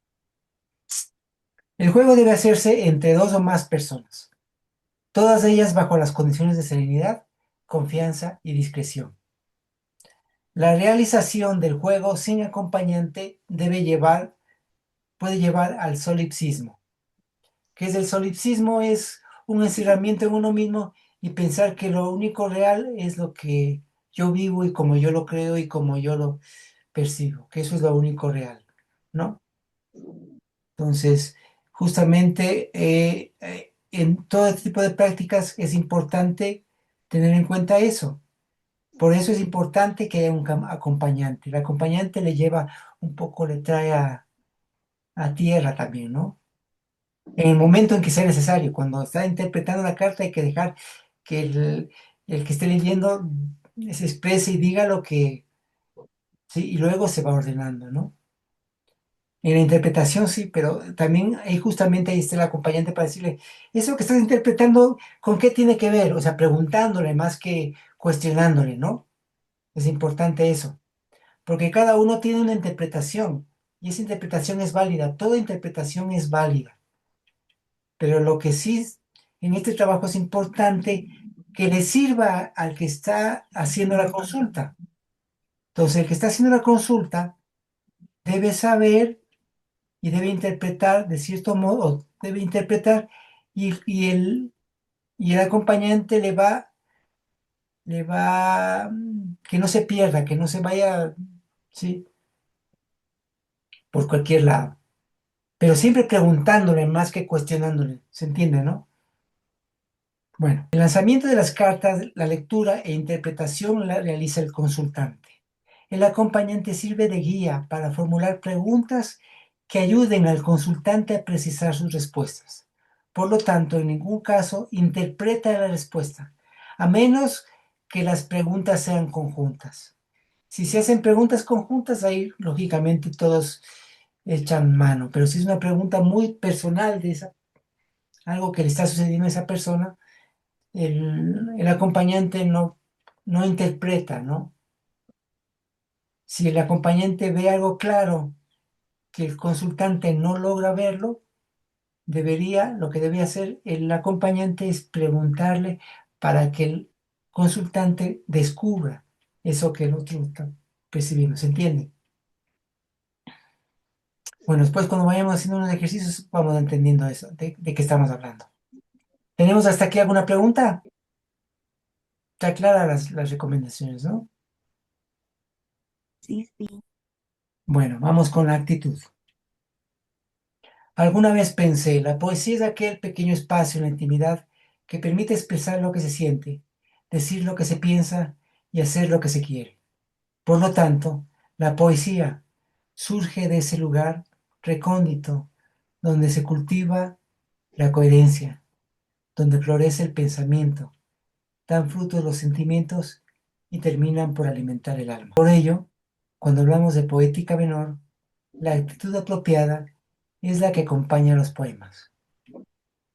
El juego debe hacerse entre dos o más personas, todas ellas bajo las condiciones de serenidad, confianza y discreción. La realización del juego sin acompañante puede llevar al solipsismo. ¿Qué es el solipsismo? Es un encerramiento en uno mismo y pensar que lo único real es lo que yo vivo y como yo lo creo y como yo lo percibo, que eso es lo único real, ¿no? Entonces, justamente en todo este tipo de prácticas es importante tener en cuenta eso. Por eso es importante que haya un acompañante. El acompañante le lleva un poco, le trae a tierra también, ¿no? En el momento en que sea necesario, cuando está interpretando la carta, hay que dejar que el que esté leyendo se exprese y diga lo que, sí, y luego se va ordenando, ¿no? En la interpretación sí, pero también ahí justamente ahí está el acompañante para decirle, eso que estás interpretando, ¿con qué tiene que ver? O sea, preguntándole más que cuestionándole, ¿no? Es importante eso, porque cada uno tiene una interpretación y esa interpretación es válida, toda interpretación es válida, pero lo que sí en este trabajo es importante que le sirva al que está haciendo la consulta. Entonces, el que está haciendo la consulta debe saber y debe interpretar de cierto modo, o debe interpretar y el acompañante le va, que no se pierda, que no se vaya, ¿sí? Por cualquier lado. Pero siempre preguntándole más que cuestionándole, ¿se entiende, no? Bueno, el lanzamiento de las cartas, la lectura e interpretación la realiza el consultante. El acompañante sirve de guía para formular preguntas que ayuden al consultante a precisar sus respuestas. Por lo tanto, en ningún caso interpreta la respuesta, a menos que las preguntas sean conjuntas. Si se hacen preguntas conjuntas, ahí lógicamente todos echan mano, pero si es una pregunta muy personal algo que le está sucediendo a esa persona, el acompañante no interpreta, ¿no? Si el acompañante ve algo claro que el consultante no logra verlo, lo que debe hacer el acompañante es preguntarle para que el consultante descubra eso que el otro está percibiendo, ¿se entiende? Bueno, después cuando vayamos haciendo unos ejercicios vamos entendiendo eso, de qué estamos hablando. ¿Tenemos hasta aquí alguna pregunta? Está clara las recomendaciones, ¿no? Sí, sí. Bueno, vamos con la actitud. Alguna vez pensé, la poesía es aquel pequeño espacio en la intimidad que permite expresar lo que se siente, decir lo que se piensa y hacer lo que se quiere. Por lo tanto, la poesía surge de ese lugar recóndito donde se cultiva la coherencia, donde florece el pensamiento, dan fruto los sentimientos y terminan por alimentar el alma. Por ello, cuando hablamos de poética menor, la actitud apropiada es la que acompaña a los poemas.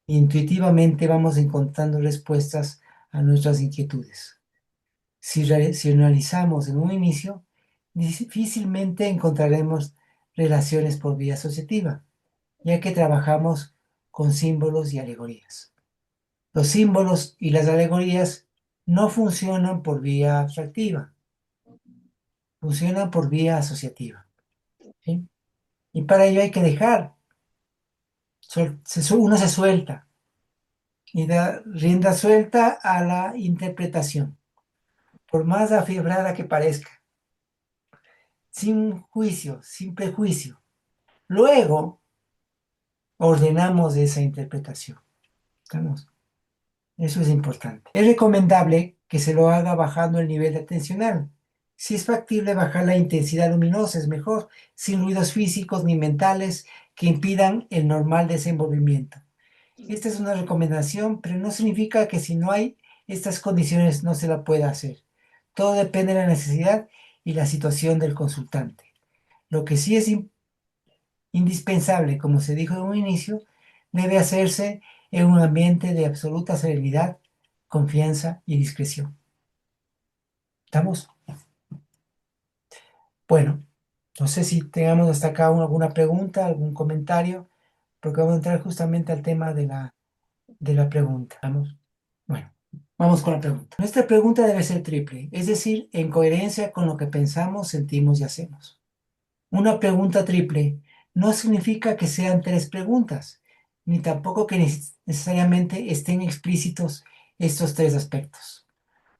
Intuitivamente vamos encontrando respuestas a nuestras inquietudes. Si analizamos en un inicio, difícilmente encontraremos relaciones por vía asociativa, ya que trabajamos con símbolos y alegorías. Los símbolos y las alegorías no funcionan por vía abstractiva, funcionan por vía asociativa. ¿Sí? Y para ello hay que dejar, uno se suelta y da rienda suelta a la interpretación, por más afibrada que parezca, sin juicio, sin prejuicio. Luego ordenamos esa interpretación. ¿Estamos? Eso es importante. Es recomendable que se lo haga bajando el nivel atencional. Si es factible bajar la intensidad luminosa, es mejor, sin ruidos físicos ni mentales que impidan el normal desenvolvimiento. Esta es una recomendación, pero no significa que si no hay estas condiciones no se la pueda hacer. Todo depende de la necesidad y la situación del consultante. Lo que sí es indispensable, como se dijo en un inicio, debe hacerse en un ambiente de absoluta serenidad, confianza y discreción. ¿Estamos? Bueno, no sé si tengamos hasta acá alguna pregunta, algún comentario, porque vamos a entrar justamente al tema de la pregunta. ¿Vamos? Bueno, vamos con la pregunta. Nuestra pregunta debe ser triple, es decir, en coherencia con lo que pensamos, sentimos y hacemos. Una pregunta triple no significa que sean tres preguntas, ni tampoco que necesariamente estén explícitos estos tres aspectos.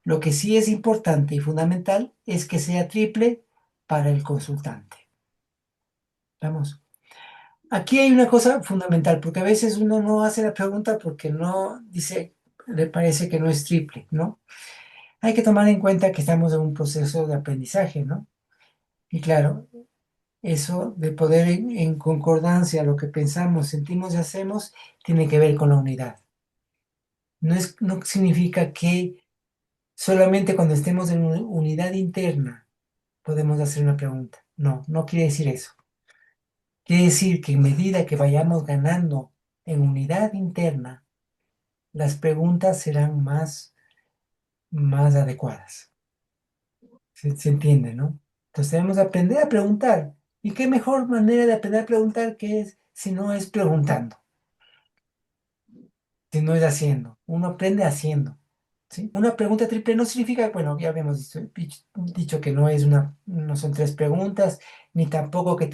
Lo que sí es importante y fundamental es que sea triple para el consultante. Vamos. Aquí hay una cosa fundamental, porque a veces uno no hace la pregunta porque no dice, le parece que no es triple, ¿no? Hay que tomar en cuenta que estamos en un proceso de aprendizaje, ¿no? Y claro, eso de poder en concordancia lo que pensamos, sentimos y hacemos tiene que ver con la unidad. No significa que solamente cuando estemos en una unidad interna podemos hacer una pregunta. No, no quiere decir eso. Quiere decir que en medida que vayamos ganando en unidad interna, las preguntas serán más adecuadas. Se entiende, ¿no? Entonces debemos aprender a preguntar. ¿Y qué mejor manera de aprender a preguntar que es si no es preguntando? Si no es haciendo. Uno aprende haciendo. ¿Sí? Una pregunta triple no significa, bueno, ya habíamos dicho que no son tres preguntas, ni tampoco que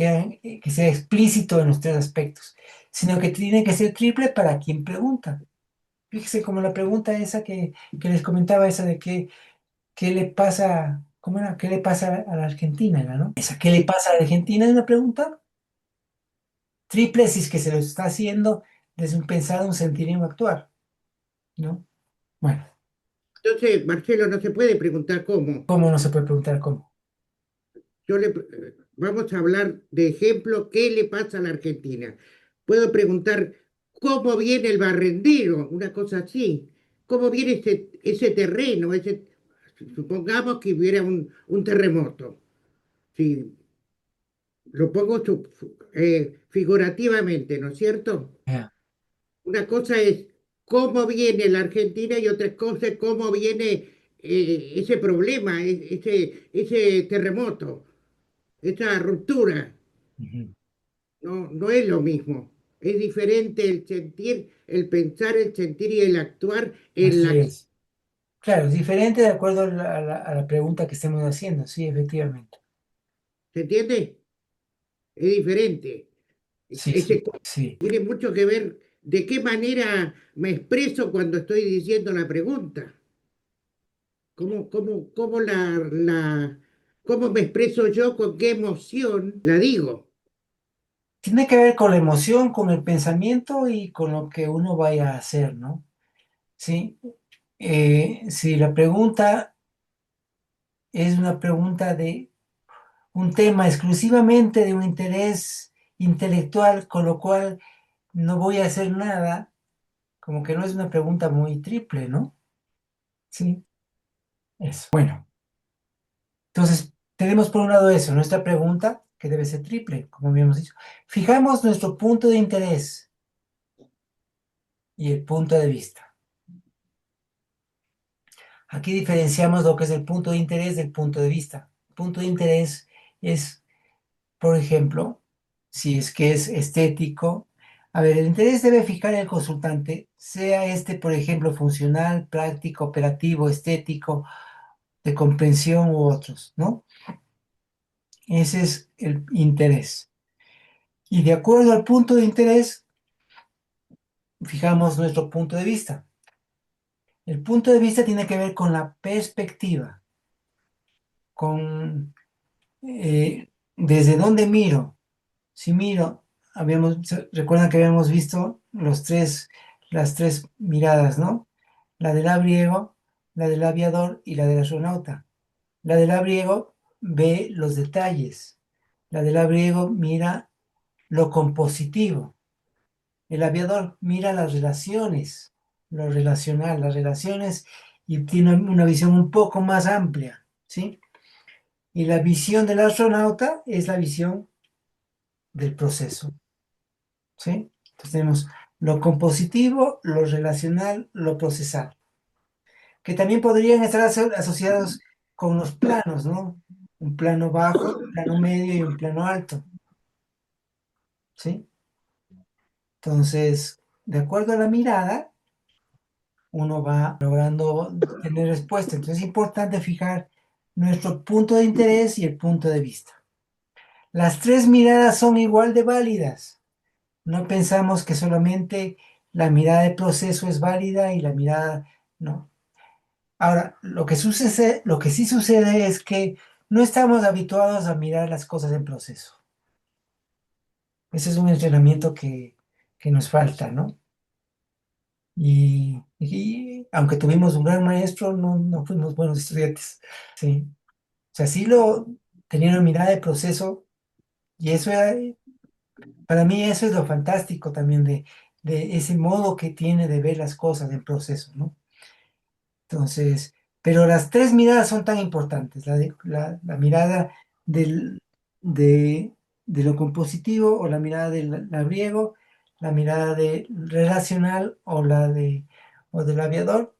sea explícito en los tres aspectos, sino que tiene que ser triple para quien pregunta. Fíjese como la pregunta esa que les comentaba, esa de qué le pasa, ¿cómo era? ¿Qué le pasa a la Argentina, ¿no? Esa, ¿qué le pasa a la Argentina? Es una pregunta triple si es que se lo está haciendo desde un pensado, un sentir y un actuar, ¿no? Bueno, Entonces, Marcelo, no se puede preguntar cómo. ¿cómo no se puede preguntar cómo? Vamos a hablar de ejemplo, ¿qué le pasa a la Argentina? Puedo preguntar cómo viene el barrendero, una cosa así. ¿Cómo viene ese terreno? Supongamos que hubiera un terremoto. Sí, lo pongo figurativamente, ¿no es cierto? Ya. Una cosa es cómo viene la Argentina y otra cosa es cómo viene ese problema, ese terremoto, esa ruptura. Ujú. No, no es lo mismo. Es diferente el sentir, el pensar, el sentir y el actuar en la Así acción. es. Claro, es diferente de acuerdo a la pregunta que estemos haciendo, sí, efectivamente. ¿Se entiende? Es diferente. Sí, sí. Tiene mucho que ver de qué manera me expreso cuando estoy diciendo la pregunta. ¿Cómo me expreso yo? ¿Con qué emoción la digo? Tiene que ver con la emoción, con el pensamiento y con lo que uno vaya a hacer, ¿no? Sí. Si la pregunta es una pregunta de un tema exclusivamente de un interés intelectual, con lo cual no voy a hacer nada, como que no es una pregunta muy triple, ¿no? Sí, eso. Bueno, Entonces, tenemos por un lado eso, nuestra pregunta, que debe ser triple, como habíamos dicho. Fijamos nuestro punto de interés y el punto de vista. Aquí diferenciamos lo que es el punto de interés del punto de vista. El punto de interés es, por ejemplo, si es que es estético. A ver, el interés debe fijar el consultante, sea este, por ejemplo, funcional, práctico, operativo, estético, de comprensión u otros, ¿no? Ese es el interés. Y de acuerdo al punto de interés, fijamos nuestro punto de vista. El punto de vista tiene que ver con la perspectiva, con desde dónde miro. Si miro, recuerdan que habíamos visto las tres miradas, ¿no? La del labriego, la del aviador y la del astronauta. La del labriego ve los detalles. La del labriego mira lo compositivo. El aviador mira las relaciones, lo relacional, las relaciones y tiene una visión un poco más amplia, ¿sí? Y la visión del astronauta es la visión del proceso, ¿sí? Entonces tenemos lo compositivo, lo relacional, lo procesal, que también podrían estar asociados con los planos, ¿no? Un plano bajo, un plano medio y un plano alto, ¿sí? Entonces, de acuerdo a la mirada, uno va logrando tener respuesta. Entonces es importante fijar nuestro punto de interés y el punto de vista. Las tres miradas son igual de válidas. No pensamos que solamente la mirada de proceso es válida y la mirada no. Ahora, lo que sí sucede es que no estamos habituados a mirar las cosas en proceso. Ese es un entrenamiento que nos falta, ¿no? Y aunque tuvimos un gran maestro, no fuimos buenos estudiantes. Sí. O sea, sí tenía una mirada de proceso y eso era, para mí eso es lo fantástico también de ese modo que tiene de ver las cosas en proceso, ¿no? Entonces, pero las tres miradas son tan importantes, la mirada del, de, de lo compositivo o la mirada del labriego, la mirada relacional o del aviador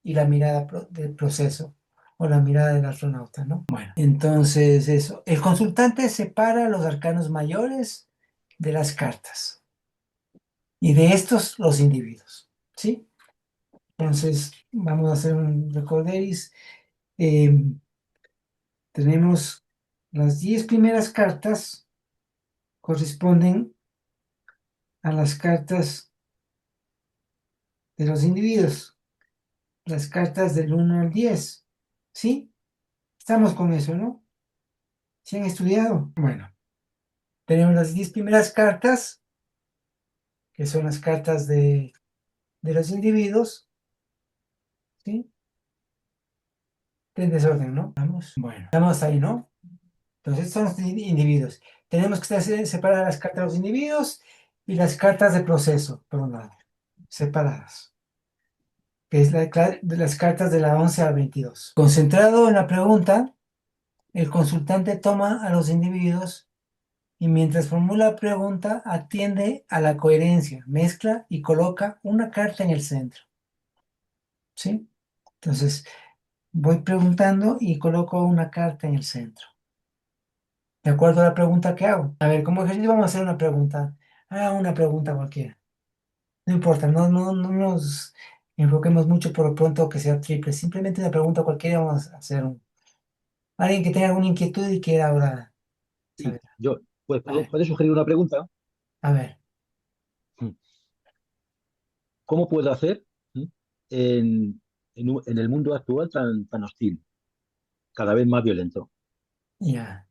y la mirada del proceso o la mirada del astronauta, ¿no? Bueno, entonces eso. El consultante separa los arcanos mayores de las cartas y de estos los individuos, ¿sí? Entonces vamos a hacer un recorderis. Eh, Tenemos las 10 primeras cartas corresponden a las cartas de los individuos, las cartas del 1 al 10, ¿sí? Estamos con eso, ¿no? ¿Sí han estudiado? Bueno, tenemos las 10 primeras cartas, que son las cartas de los individuos, ¿sí? En desorden, ¿no? Vamos. Bueno, estamos ahí, ¿no? Entonces son los individuos. Tenemos que separar las cartas de los individuos y las cartas de proceso, por un lado, separadas, que es de las cartas de la 11 a 22. Concentrado en la pregunta, el consultante toma a los individuos y mientras formula la pregunta atiende a la coherencia, mezcla y coloca una carta en el centro, ¿sí? Entonces voy preguntando y coloco una carta en el centro, de acuerdo a la pregunta que hago. A ver, como ejercicio vamos a hacer una pregunta. Una pregunta cualquiera. No importa, no nos enfoquemos mucho por lo pronto que sea triple. Simplemente una pregunta cualquiera vamos a hacer. Alguien que tenga alguna inquietud y quiera ahora Sí, saber. yo, pues, A ver, ¿puedo sugerir una pregunta? a ver. ¿Cómo puedo hacer en, en el mundo actual tan hostil, cada vez más violento? Ya,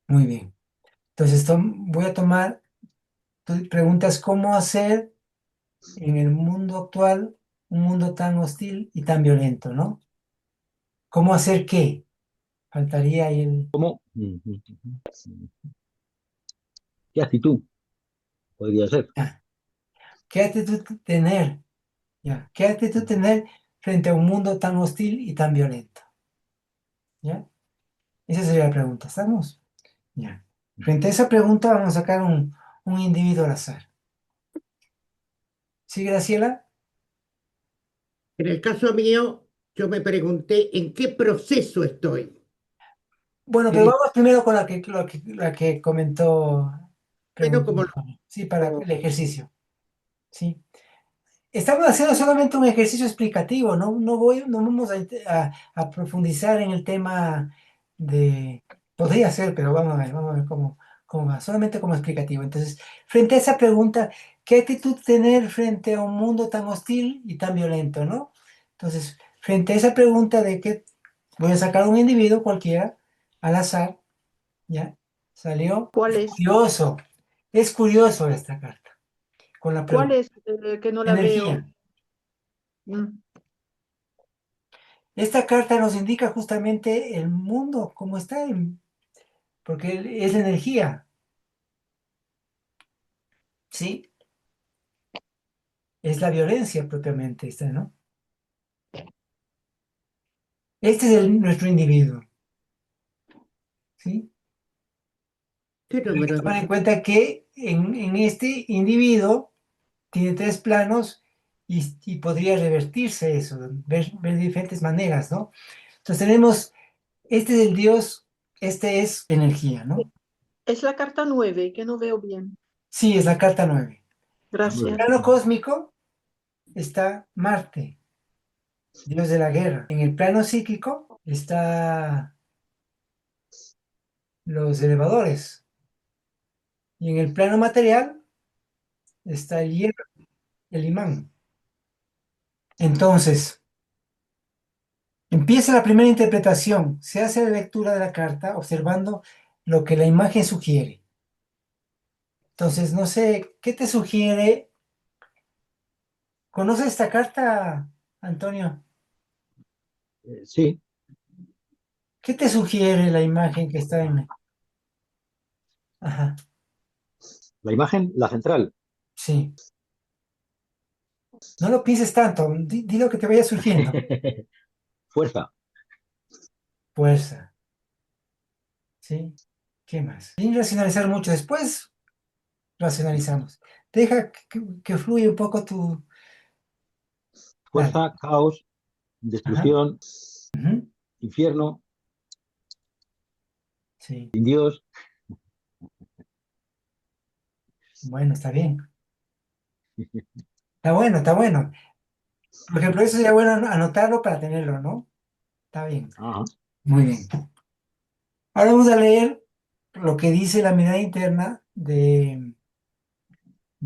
muy bien. Entonces voy a tomar, tú preguntas cómo hacer en el mundo actual un mundo tan hostil y tan violento, ¿no? ¿Cómo hacer qué? Faltaría ahí el... ¿Cómo? ¿Qué actitud podría ser? Ya. ¿Qué actitud tener? Ya. ¿Qué actitud tener frente a un mundo tan hostil y tan violento? ¿Ya? Esa sería la pregunta, ¿estamos? Ya. Frente a esa pregunta vamos a sacar un individuo al azar. ¿Sí, Graciela? En el caso mío, yo me pregunté en qué proceso estoy. Bueno, pero Eh, vamos primero con la que comentó, bueno, preguntó Antonio. Sí, para el ejercicio. Sí. Estamos haciendo solamente un ejercicio explicativo, no vamos a profundizar en el tema de, podría ser, pero vamos a ver cómo va, solamente como explicativo. Entonces, frente a esa pregunta, ¿qué actitud tener frente a un mundo tan hostil y tan violento, ¿no? Entonces, frente a esa pregunta de que voy a sacar un individuo cualquiera, al azar, ¿ya? Salió, ¿Cuál es? es curioso esta carta, con la ¿Cuál pregunta. es? Que no la veo. Energía. Mm. Esta carta nos indica justamente el mundo, cómo está, porque es la energía, ¿sí? Es la violencia propiamente esta, ¿no? Este es nuestro individuo, ¿sí? ¿Qué Hay que número tomar en dice? cuenta que en este individuo tiene tres planos y podría revertirse eso, ver diferentes maneras, ¿no? Entonces tenemos, este es el Dios, este es energía, ¿no? Es la carta 9 que no veo bien. Sí, es la carta 9. La En el 9. Gracias. plano cósmico está Marte, Dios de la guerra. En el plano psíquico está los elevadores. Y en el plano material está el hierro, el imán. Entonces, empieza la primera interpretación. Se hace la lectura de la carta observando lo que la imagen sugiere. Entonces, no sé, ¿qué te sugiere? ¿Conoces esta carta, Antonio? Sí, ¿Qué te sugiere la imagen que está en... Ajá, la imagen, la central. sí. No lo pienses tanto, di lo que te vaya surgiendo. Fuerza. Fuerza, ¿sí? ¿Qué más? Sin racionalizar mucho. Después racionalizamos. Deja que fluya un poco tu... Dale. Fuerza, caos, Ajá. destrucción, Ujú. infierno, Sí. sin Dios. Bueno, está bien. Está bueno, está bueno. Por ejemplo, eso sería bueno anotarlo para tenerlo, ¿no? Está bien. Ajá. Muy bien. Ahora vamos a leer lo que dice la mirada interna de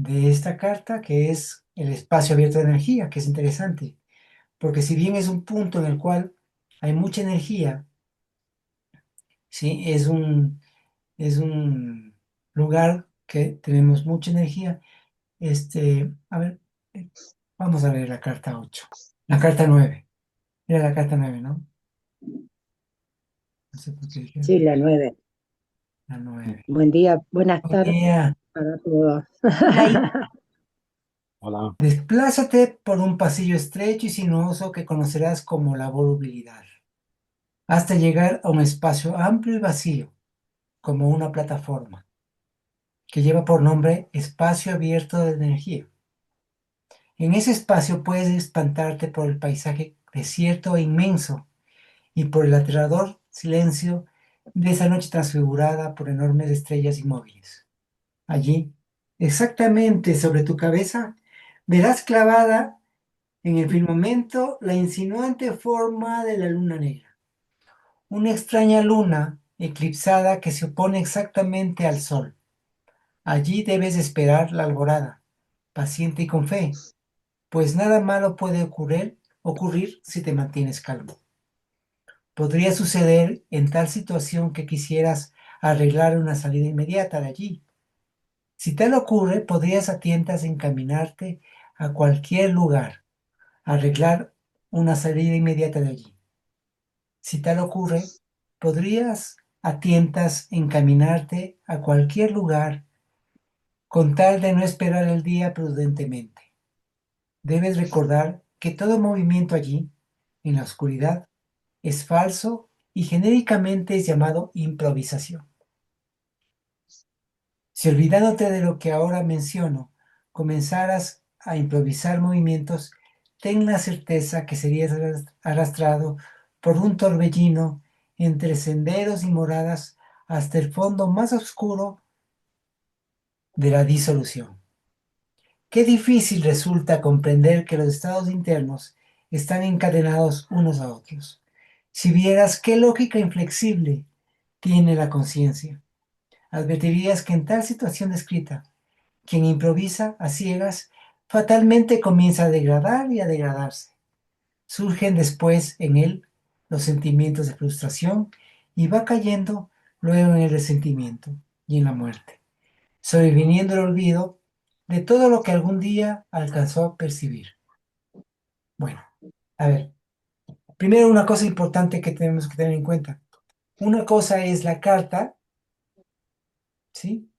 esta carta, que es el espacio abierto de energía, que es interesante. Porque si bien es un punto en el cual hay mucha energía, ¿sí? Es un lugar que tenemos mucha energía. A ver, eh, vamos a ver la carta 8. La carta 9. Era la carta 9, ¿no? No sé por qué dije Sí, la 9. la 9. Buen día, buenas Buen tardes día. para todos. Hola, Hola. Desplázate por un pasillo estrecho y sinuoso que conocerás como la volubilidad, hasta llegar a un espacio amplio y vacío, como una plataforma, que lleva por nombre espacio abierto de energía. En ese espacio puedes espantarte por el paisaje desierto e inmenso y por el aterrador silencio de esa noche transfigurada por enormes estrellas inmóviles. Allí, exactamente sobre tu cabeza, verás clavada en el firmamento la insinuante forma de la luna negra, una extraña luna eclipsada que se opone exactamente al sol. Allí debes esperar la alborada, paciente y con fe, pues nada malo puede ocurrir si te mantienes calmo. Podría suceder en tal situación que quisieras arreglar una salida inmediata de allí. Si tal ocurre, podrías a tientas encaminarte a cualquier lugar, arreglar una salida inmediata de allí. Si tal ocurre, podrías a tientas encaminarte a cualquier lugar con tal de no esperar el día prudentemente. Debes recordar que todo movimiento allí, en la oscuridad, es falso y genéricamente es llamado improvisación. Si olvidándote de lo que ahora menciono, comenzaras a improvisar movimientos, ten la certeza que serías arrastrado por un torbellino entre senderos y moradas hasta el fondo más oscuro de la disolución. Qué difícil resulta comprender que los estados internos están encadenados unos a otros. Si vieras qué lógica inflexible tiene la conciencia, advertirías que en tal situación descrita, quien improvisa a ciegas fatalmente comienza a degradar y a degradarse. Surgen después en él los sentimientos de frustración y va cayendo luego en el resentimiento y en la muerte, sobreviniendo el olvido de todo lo que algún día alcanzó a percibir. Bueno, a ver, primero una cosa importante que tenemos que tener en cuenta. Una cosa es la carta, ¿sí?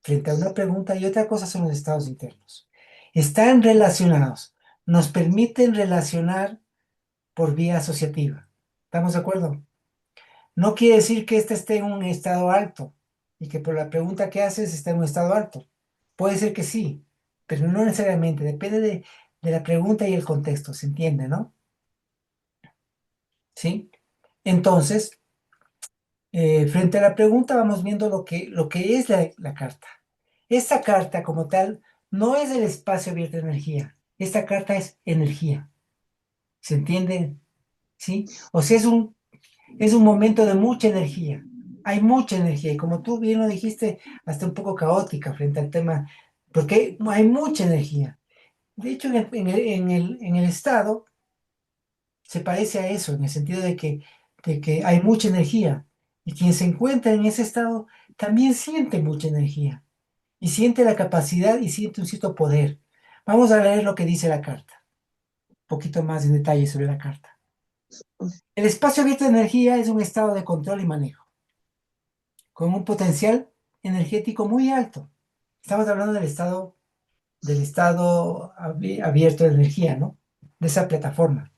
Frente a una pregunta y otra cosa son los estados internos. Están relacionados, nos permiten relacionar por vía asociativa. ¿Estamos de acuerdo? No quiere decir que éste esté en un estado alto y que por la pregunta que haces esté en un estado alto. Puede ser que sí, pero no necesariamente. Depende de la pregunta y el contexto, ¿se entiende, no? ¿Sí? Entonces, frente a la pregunta vamos viendo lo que es la carta. Esta carta como tal no es el espacio abierto de energía. Esta carta es energía. ¿Se entiende? ¿Sí? O sea, es un momento de mucha energía. Hay mucha energía y como tú bien lo dijiste, hasta un poco caótica frente al tema, porque hay mucha energía. De hecho, en el estado se parece a eso, en el sentido de que hay mucha energía y quien se encuentra en ese estado también siente mucha energía y siente la capacidad y siente un cierto poder. Vamos a leer lo que dice la carta, un poquito más en detalle sobre la carta. El espacio abierto de energía es un estado de control y manejo, con un potencial energético muy alto. Estamos hablando del estado abierto de energía, ¿no? De esa plataforma.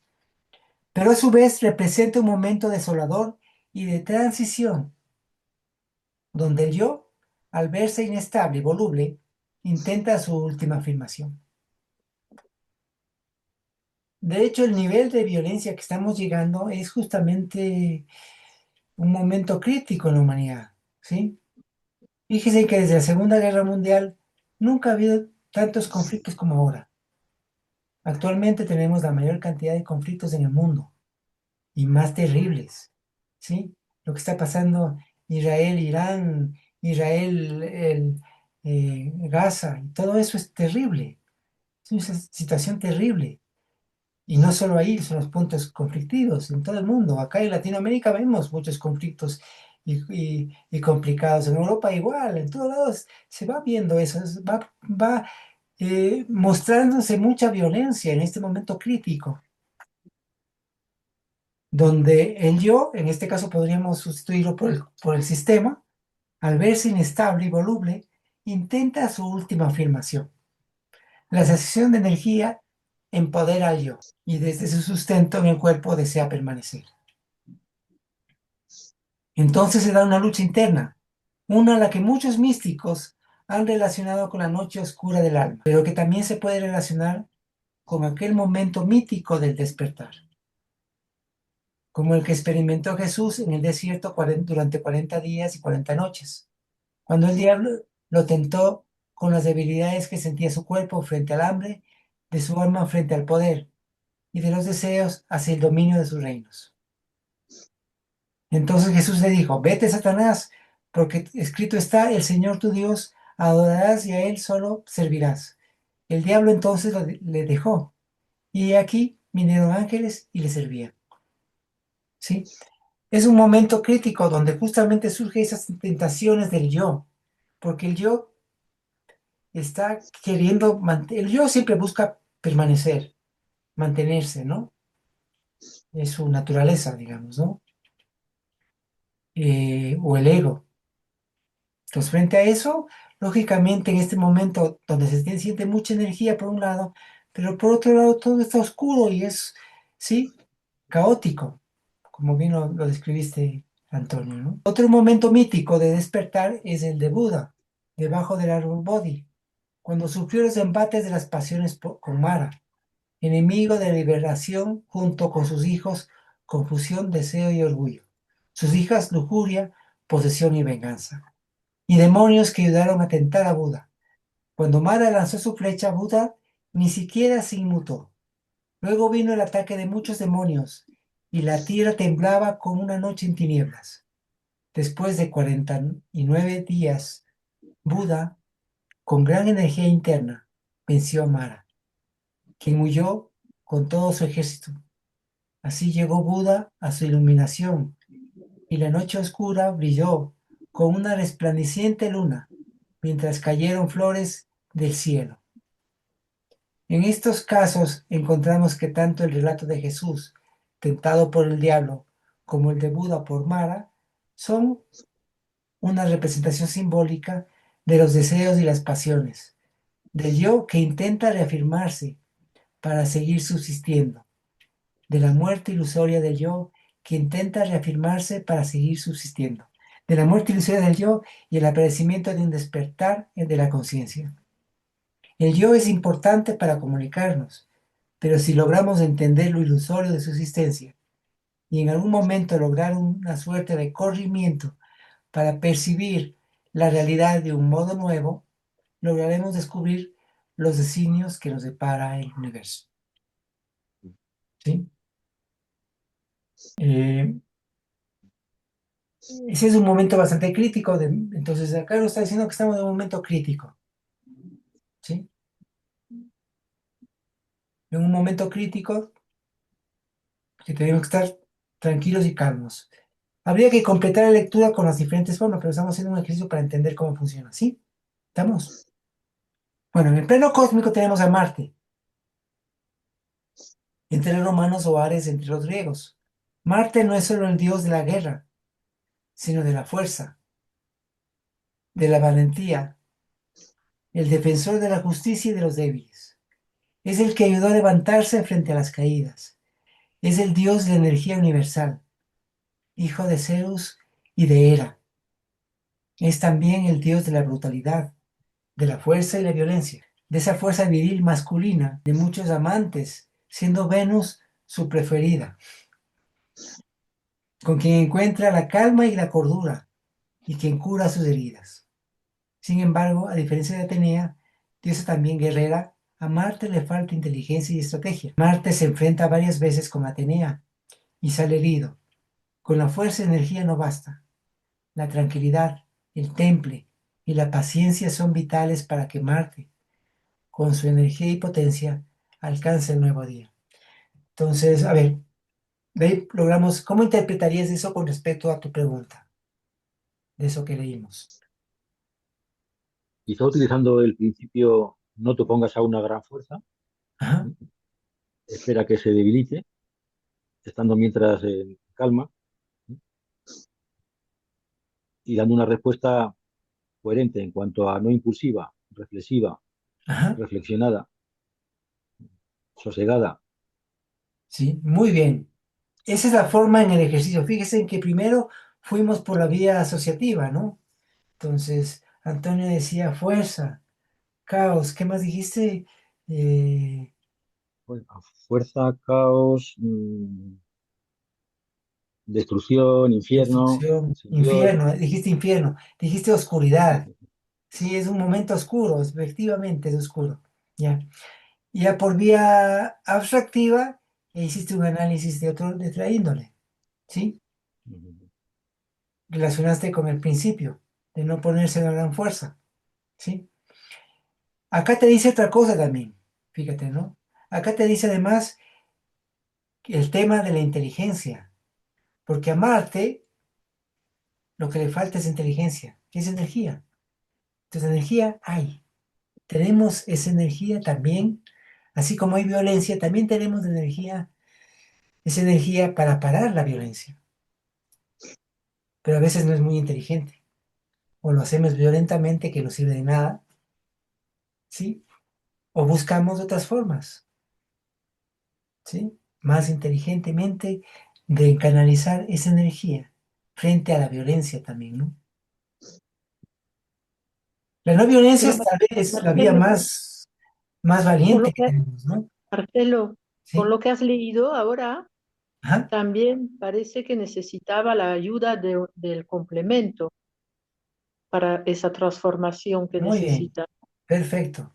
Pero a su vez representa un momento desolador y de transición, donde el yo, al verse inestable y voluble, intenta su última afirmación. De hecho, el nivel de violencia que estamos llegando es justamente un momento crítico en la humanidad, ¿sí? Fíjese que desde la Segunda Guerra Mundial nunca ha habido tantos conflictos como ahora. Actualmente tenemos la mayor cantidad de conflictos en el mundo y más terribles, ¿sí? Lo que está pasando Israel, Irán, Israel, Gaza, y todo eso es terrible. Es una situación terrible. Y no solo ahí, son los puntos conflictivos en todo el mundo. Acá en Latinoamérica vemos muchos conflictos y complicados. En Europa igual, en todos lados se va viendo eso. Va mostrándose mucha violencia en este momento crítico, donde el yo, en este caso podríamos sustituirlo por el sistema, al verse inestable y voluble, intenta su última afirmación. La sensación de energía empodera al yo y desde su sustento en el cuerpo desea permanecer. Entonces se da una lucha interna, una a la que muchos místicos han relacionado con la noche oscura del alma, pero que también se puede relacionar con aquel momento mítico del despertar, como el que experimentó Jesús en el desierto durante 40 días y 40 noches, cuando el diablo lo tentó con las debilidades que sentía su cuerpo frente al hambre, de su alma frente al poder, y de los deseos hacia el dominio de sus reinos. Entonces Jesús le dijo: vete, Satanás, porque escrito está: el Señor tu Dios adorarás y a Él solo servirás. El diablo entonces le dejó, y aquí vinieron ángeles y le servían. ¿Sí? Es un momento crítico donde justamente surgen esas tentaciones del yo, porque el yo está queriendo, el yo siempre busca permanecer, mantenerse, ¿no? Es su naturaleza, digamos, ¿no? O el ego. Entonces, frente a eso, lógicamente en este momento donde se siente mucha energía por un lado, pero por otro lado todo está oscuro y es, sí, caótico, como bien lo describiste, Antonio, ¿no? Otro momento mítico de despertar es el de Buda, debajo del árbol Bodhi, cuando sufrió los embates de las pasiones con Mara, enemigo de la liberación junto con sus hijos, confusión, deseo y orgullo. Sus hijas, lujuria, posesión y venganza. Y demonios que ayudaron a tentar a Buda. Cuando Mara lanzó su flecha, Buda ni siquiera se inmutó. Luego vino el ataque de muchos demonios, y la tierra temblaba como una noche en tinieblas. Después de 49 días, Buda, con gran energía interna, venció a Mara, quien huyó con todo su ejército. Así llegó Buda a su iluminación, y la noche oscura brilló con una resplandeciente luna, mientras cayeron flores del cielo. En estos casos encontramos que tanto el relato de Jesús, tentado por el diablo, como el de Buda por Mara, son una representación simbólica de los deseos y las pasiones, del yo que intenta reafirmarse para seguir subsistiendo, de la muerte ilusoria del yo que intenta reafirmarse para seguir subsistiendo, de la muerte ilusoria del yo y el aparecimiento de un despertar de la conciencia. El yo es importante para comunicarnos, pero si logramos entender lo ilusorio de su existencia y en algún momento lograr una suerte de corrimiento para percibir la realidad de un modo nuevo, lograremos descubrir los designios que nos depara el universo. ¿Sí? Ese es un momento bastante crítico. Entonces, acá nos está diciendo que estamos en un momento crítico. ¿Sí? En un momento crítico que tenemos que estar tranquilos y calmos. Habría que completar la lectura con las diferentes formas, pero estamos haciendo un ejercicio para entender cómo funciona. ¿Sí? ¿Estamos? Bueno, en el plano cósmico tenemos a Marte, entre los romanos o Ares entre los griegos. Marte no es solo el dios de la guerra, sino de la fuerza, de la valentía, el defensor de la justicia y de los débiles. Es el que ayudó a levantarse frente a las caídas. Es el dios de la energía universal, hijo de Zeus y de Hera. Es también el dios de la brutalidad, de la fuerza y la violencia, de esa fuerza viril masculina de muchos amantes, siendo Venus su preferida, con quien encuentra la calma y la cordura, y quien cura sus heridas. Sin embargo, a diferencia de Atenea, diosa también guerrera, a Marte le falta inteligencia y estrategia. Marte se enfrenta varias veces con Atenea y sale herido. Con la fuerza y energía no basta. La tranquilidad, el temple y la paciencia son vitales para que Marte, con su energía y potencia, alcance el nuevo día. Entonces, a ver, de ahí logramos, ¿cómo interpretarías eso con respecto a tu pregunta? De eso que leímos. Quizá utilizando el principio no te pongas a una gran fuerza, Ajá, espera que se debilite, estando mientras en calma y dando una respuesta coherente en cuanto a no impulsiva, reflexiva, ajá, reflexionada, sosegada. sí, muy bien. Esa es la forma en el ejercicio. Fíjense en que primero fuimos por la vía asociativa, ¿no? Entonces, Antonio decía fuerza, caos, ¿qué más dijiste? Eh, Bueno, fuerza, caos, destrucción, infierno, Destrucción, Señor. infierno, dijiste oscuridad. Sí, es un momento oscuro, efectivamente es oscuro. Ya. Y ya por vía abstractiva, hiciste un análisis de otra índole, ¿sí? Relacionaste con el principio de no ponerse una gran fuerza, ¿sí? Acá te dice otra cosa también, fíjate, ¿no? Acá te dice además el tema de la inteligencia, porque a Marte lo que le falta es inteligencia, que es energía. Entonces energía hay, tenemos esa energía también, así como hay violencia, también tenemos energía, esa energía para parar la violencia, pero a veces no es muy inteligente, o lo hacemos violentamente que no sirve de nada, ¿sí? O buscamos otras formas, ¿sí? Más inteligentemente de canalizar esa energía frente a la violencia también, ¿no? La no violencia Pero es tal vez la vía Marcelo, más con lo valiente que que, tenemos, ¿no? Marcelo, con Sí, lo que has leído ahora, ajá, también parece que necesitaba la ayuda del complemento para esa transformación que muy bien, necesita. perfecto,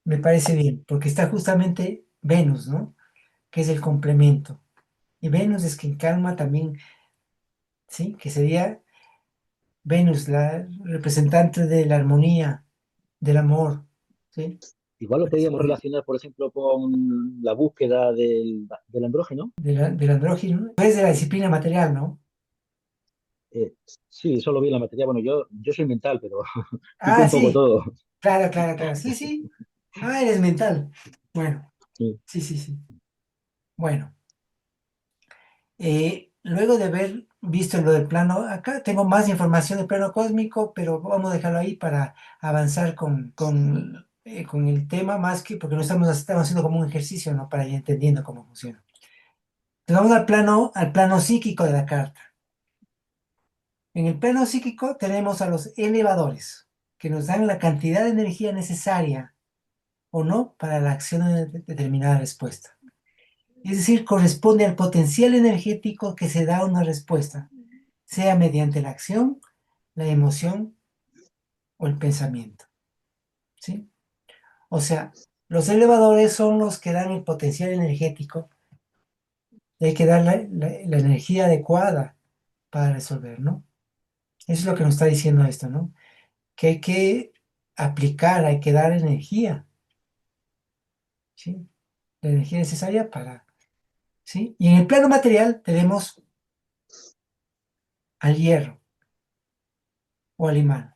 me parece bien, porque está justamente Venus, ¿no? Que es el complemento. Y Venus es quien calma también, ¿sí? Que sería Venus, la representante de la armonía, del amor, ¿sí? Igual lo podríamos relacionar, por ejemplo, con la búsqueda del andrógeno. Del andrógeno, es de la disciplina material, ¿no? Eh, sí, eso lo vi en la materia. Bueno, yo soy mental, pero explico Ah, un poco sí, todo. claro, claro, claro, sí, sí. Ah, eres mental. Bueno, Sí. sí, sí, sí. Bueno, luego de haber visto lo del plano, acá tengo más información del plano cósmico, pero vamos a dejarlo ahí para avanzar con el tema más que, porque no estamos haciendo como un ejercicio, ¿no? Para ir entendiendo cómo funciona. Entonces vamos al plano psíquico de la carta. En el plano psíquico tenemos a los elevadores, que nos dan la cantidad de energía necesaria o no para la acción de determinada respuesta. Es decir, corresponde al potencial energético que se da a una respuesta, sea mediante la acción, la emoción o el pensamiento. ¿Sí? O sea, los elevadores son los que dan el potencial energético y hay que dar la energía adecuada para resolver, ¿no? Eso es lo que nos está diciendo esto, ¿no? Que hay que aplicar, hay que dar energía, ¿sí? La energía necesaria para, ¿sí? Y en el plano material tenemos al hierro o al imán.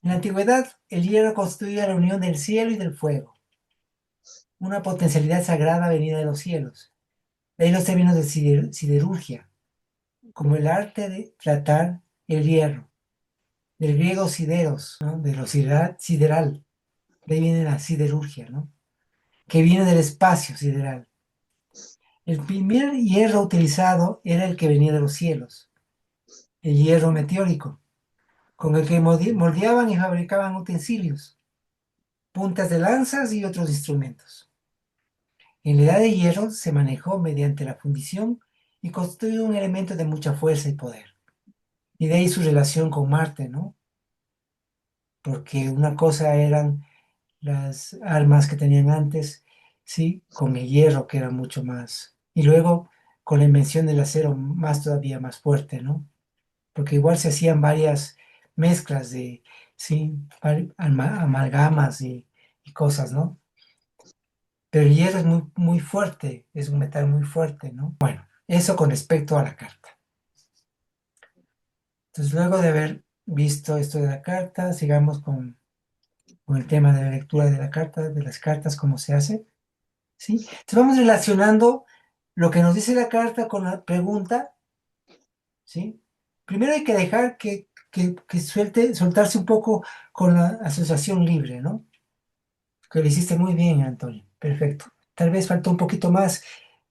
En la antigüedad, el hierro constituía la unión del cielo y del fuego, una potencialidad sagrada venida de los cielos. De ahí los términos de siderurgia, como el arte de tratar el hierro, del griego sideros, ¿no? De lo sideral, de ahí viene la siderurgia, ¿no? Que viene del espacio sideral. El primer hierro utilizado era el que venía de los cielos, el hierro meteórico, con el que moldeaban y fabricaban utensilios, puntas de lanzas y otros instrumentos. En la edad de hierro se manejó mediante la fundición y constituye un elemento de mucha fuerza y poder. Y de ahí su relación con Marte, ¿no? Porque una cosa eran las armas que tenían antes, sí, con el hierro que era mucho más. Y luego con la invención del acero más todavía más fuerte, ¿no? Porque igual se hacían varias mezclas de, sí, amalgamas y cosas, ¿no? Pero el hierro es muy, muy fuerte, es un metal muy fuerte, ¿no? Bueno, eso con respecto a la carta. Entonces, luego de haber visto esto de la carta, sigamos con el tema de la lectura de la carta, de las cartas, cómo se hace, ¿sí? Entonces, vamos relacionando lo que nos dice la carta con la pregunta, ¿sí? Primero hay que dejar que soltarse un poco con la asociación libre, ¿no? Que lo hiciste muy bien, Antonio. Perfecto. Tal vez faltó un poquito más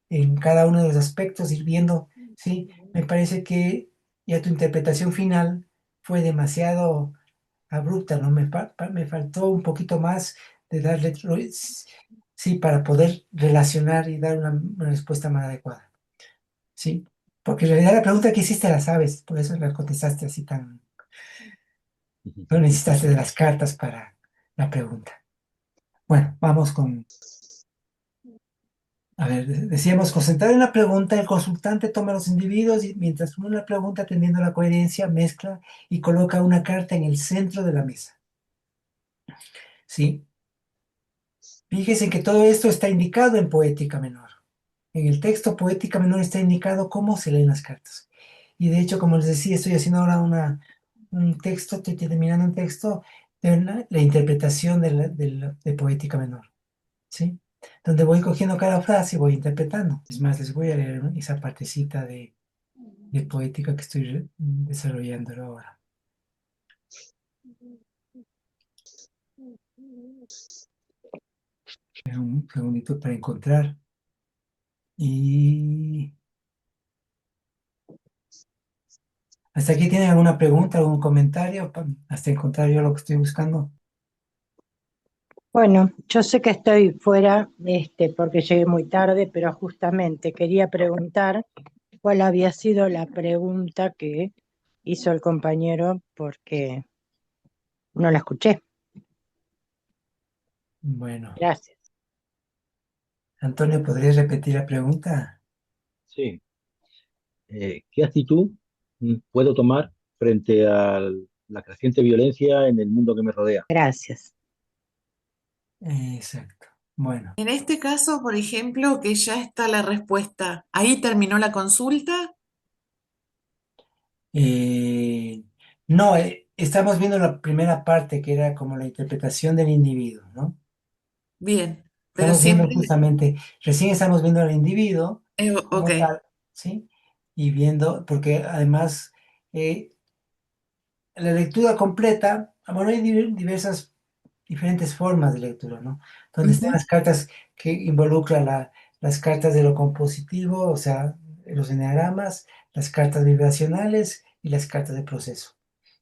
en cada uno de los aspectos, ir viendo, ¿sí? Me parece que ya tu interpretación final fue demasiado abrupta, ¿no? Me faltó un poquito más de darle, sí, para poder relacionar y dar una respuesta más adecuada, ¿sí? Porque en realidad la pregunta que hiciste la sabes, por eso la contestaste así tan... No necesitaste de las cartas para la pregunta. Bueno, vamos con... A ver, decíamos, concentrar en la pregunta, el consultante toma a los individuos y mientras uno la pregunta atendiendo a la coherencia, mezcla y coloca una carta en el centro de la mesa. ¿Sí? Fíjese que todo esto está indicado en poética menor. En el texto poética menor está indicado cómo se leen las cartas. Y de hecho, como les decía, estoy haciendo ahora un texto, estoy terminando un texto de la interpretación de poética menor. ¿Sí? Donde voy cogiendo cada frase y voy interpretando. Es más, les voy a leer esa partecita de poética que estoy desarrollando ahora. Un segundito para encontrar. Y ¿Hasta aquí tienen alguna pregunta, algún comentario? Hasta encontrar yo lo que estoy buscando. Bueno, yo sé que estoy fuera, porque llegué muy tarde, pero justamente quería preguntar cuál había sido la pregunta que hizo el compañero, porque no la escuché. Bueno, Gracias. Antonio, ¿podrías repetir la pregunta? Sí. ¿Qué actitud puedo tomar frente a la creciente violencia en el mundo que me rodea? Gracias. Exacto. Bueno, En este caso, por ejemplo, que ya está la respuesta. ¿Ahí terminó la consulta? eh, no, estamos viendo la primera parte que era como la interpretación del individuo, ¿no? Bien, pero Estamos viendo siempre... justamente, recién estamos viendo al individuo ok, como tal, ¿sí? Y viendo, porque además la lectura completa, bueno, hay diversas, diferentes formas de lectura, ¿no? Donde están ujú. las cartas que involucran las cartas de lo compositivo, o sea, los eneagramas, las cartas vibracionales y las cartas de proceso.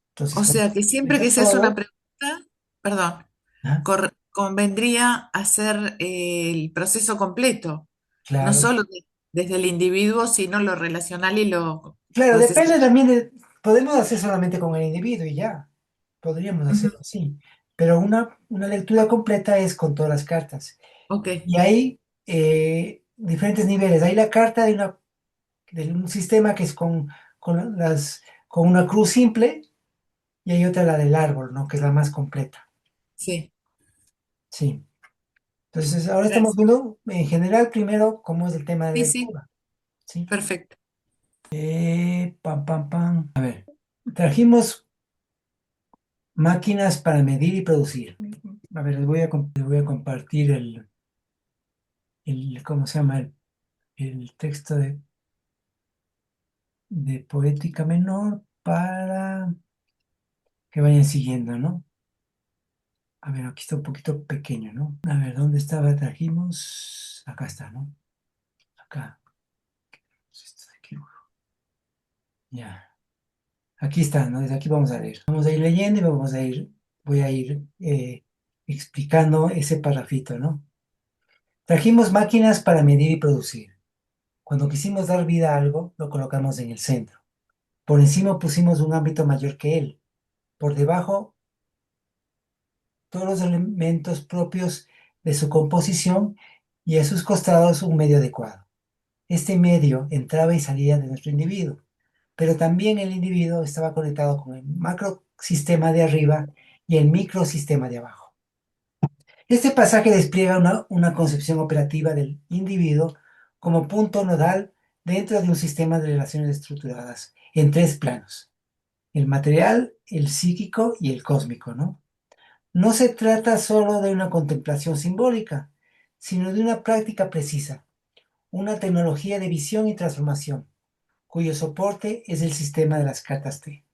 Entonces, O cuando sea se que siempre explica que se hace una todo, pregunta, perdón, ¿ah? convendría hacer el proceso completo, no Claro, solo desde el individuo, sino lo relacional y lo claro, depende procesal. también de, podemos hacer solamente con el individuo y ya, podríamos Ujú. hacerlo así, pero una lectura completa es con todas las cartas. Ok, Y hay diferentes niveles. Hay la carta de un sistema que es con una cruz simple y hay otra, la del árbol, ¿no? Que es la más completa. sí, Sí. Entonces, ahora estamos gracias. viendo en general primero cómo es el tema de Sí, sí, lectura. ¿Sí? perfecto. Pam, pam, pam. A ver, trajimos máquinas para medir y producir. A ver, les voy a compartir ¿cómo se llama? El texto de Poética Menor para que vayan siguiendo, ¿no? A ver, aquí está un poquito pequeño, ¿no? A ver, ¿dónde estaba? Trajimos. Acá está, ¿no? Acá. Esto de aquí. Ya. Aquí está, ¿no? Desde aquí vamos a leer. Vamos a ir leyendo y voy a ir explicando ese parrafito, ¿no? Trajimos máquinas para medir y producir. Cuando quisimos dar vida a algo, lo colocamos en el centro. Por encima pusimos un ámbito mayor que él. Por debajo, todos los elementos propios de su composición y a sus costados un medio adecuado. Este medio entraba y salía de nuestro individuo, pero también el individuo estaba conectado con el macrosistema de arriba y el microsistema de abajo. Este pasaje despliega una concepción operativa del individuo como punto nodal dentro de un sistema de relaciones estructuradas en tres planos: el material, el psíquico y el cósmico, ¿no? No se trata solo de una contemplación simbólica, sino de una práctica precisa, una tecnología de visión y transformación, cuyo soporte es el sistema de las cartas T.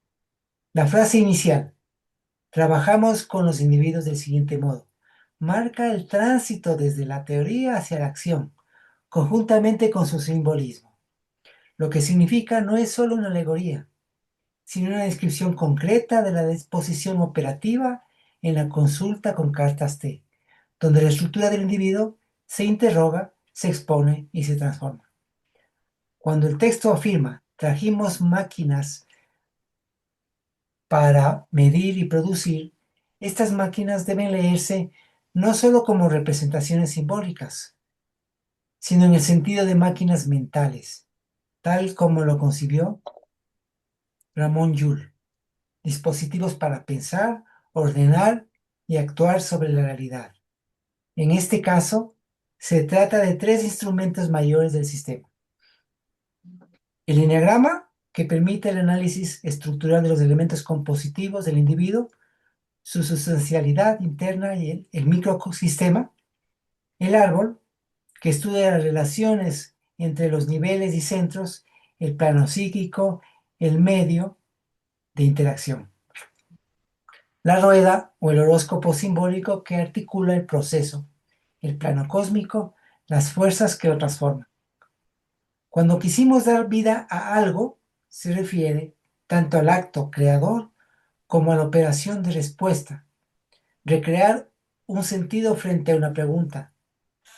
La frase inicial, trabajamos con los individuos del siguiente modo, marca el tránsito desde la teoría hacia la acción, conjuntamente con su simbolismo. Lo que significa no es solo una alegoría, sino una descripción concreta de la disposición operativa en la consulta con cartas T, donde la estructura del individuo se interroga, se expone y se transforma. Cuando el texto afirma, trajimos máquinas para medir y producir, estas máquinas deben leerse no solo como representaciones simbólicas, sino en el sentido de máquinas mentales, tal como lo concibió Ramón Llull, dispositivos para pensar, ordenar y actuar sobre la realidad. En este caso, se trata de tres instrumentos mayores del sistema: el eneagrama, que permite el análisis estructural de los elementos compositivos del individuo, su sustancialidad interna y el microsistema; el árbol, que estudia las relaciones entre los niveles y centros, el plano psíquico, el medio de interacción; la rueda o el horóscopo simbólico, que articula el proceso, el plano cósmico, las fuerzas que lo transforman. Cuando quisimos dar vida a algo, se refiere tanto al acto creador como a la operación de respuesta. Recrear un sentido frente a una pregunta.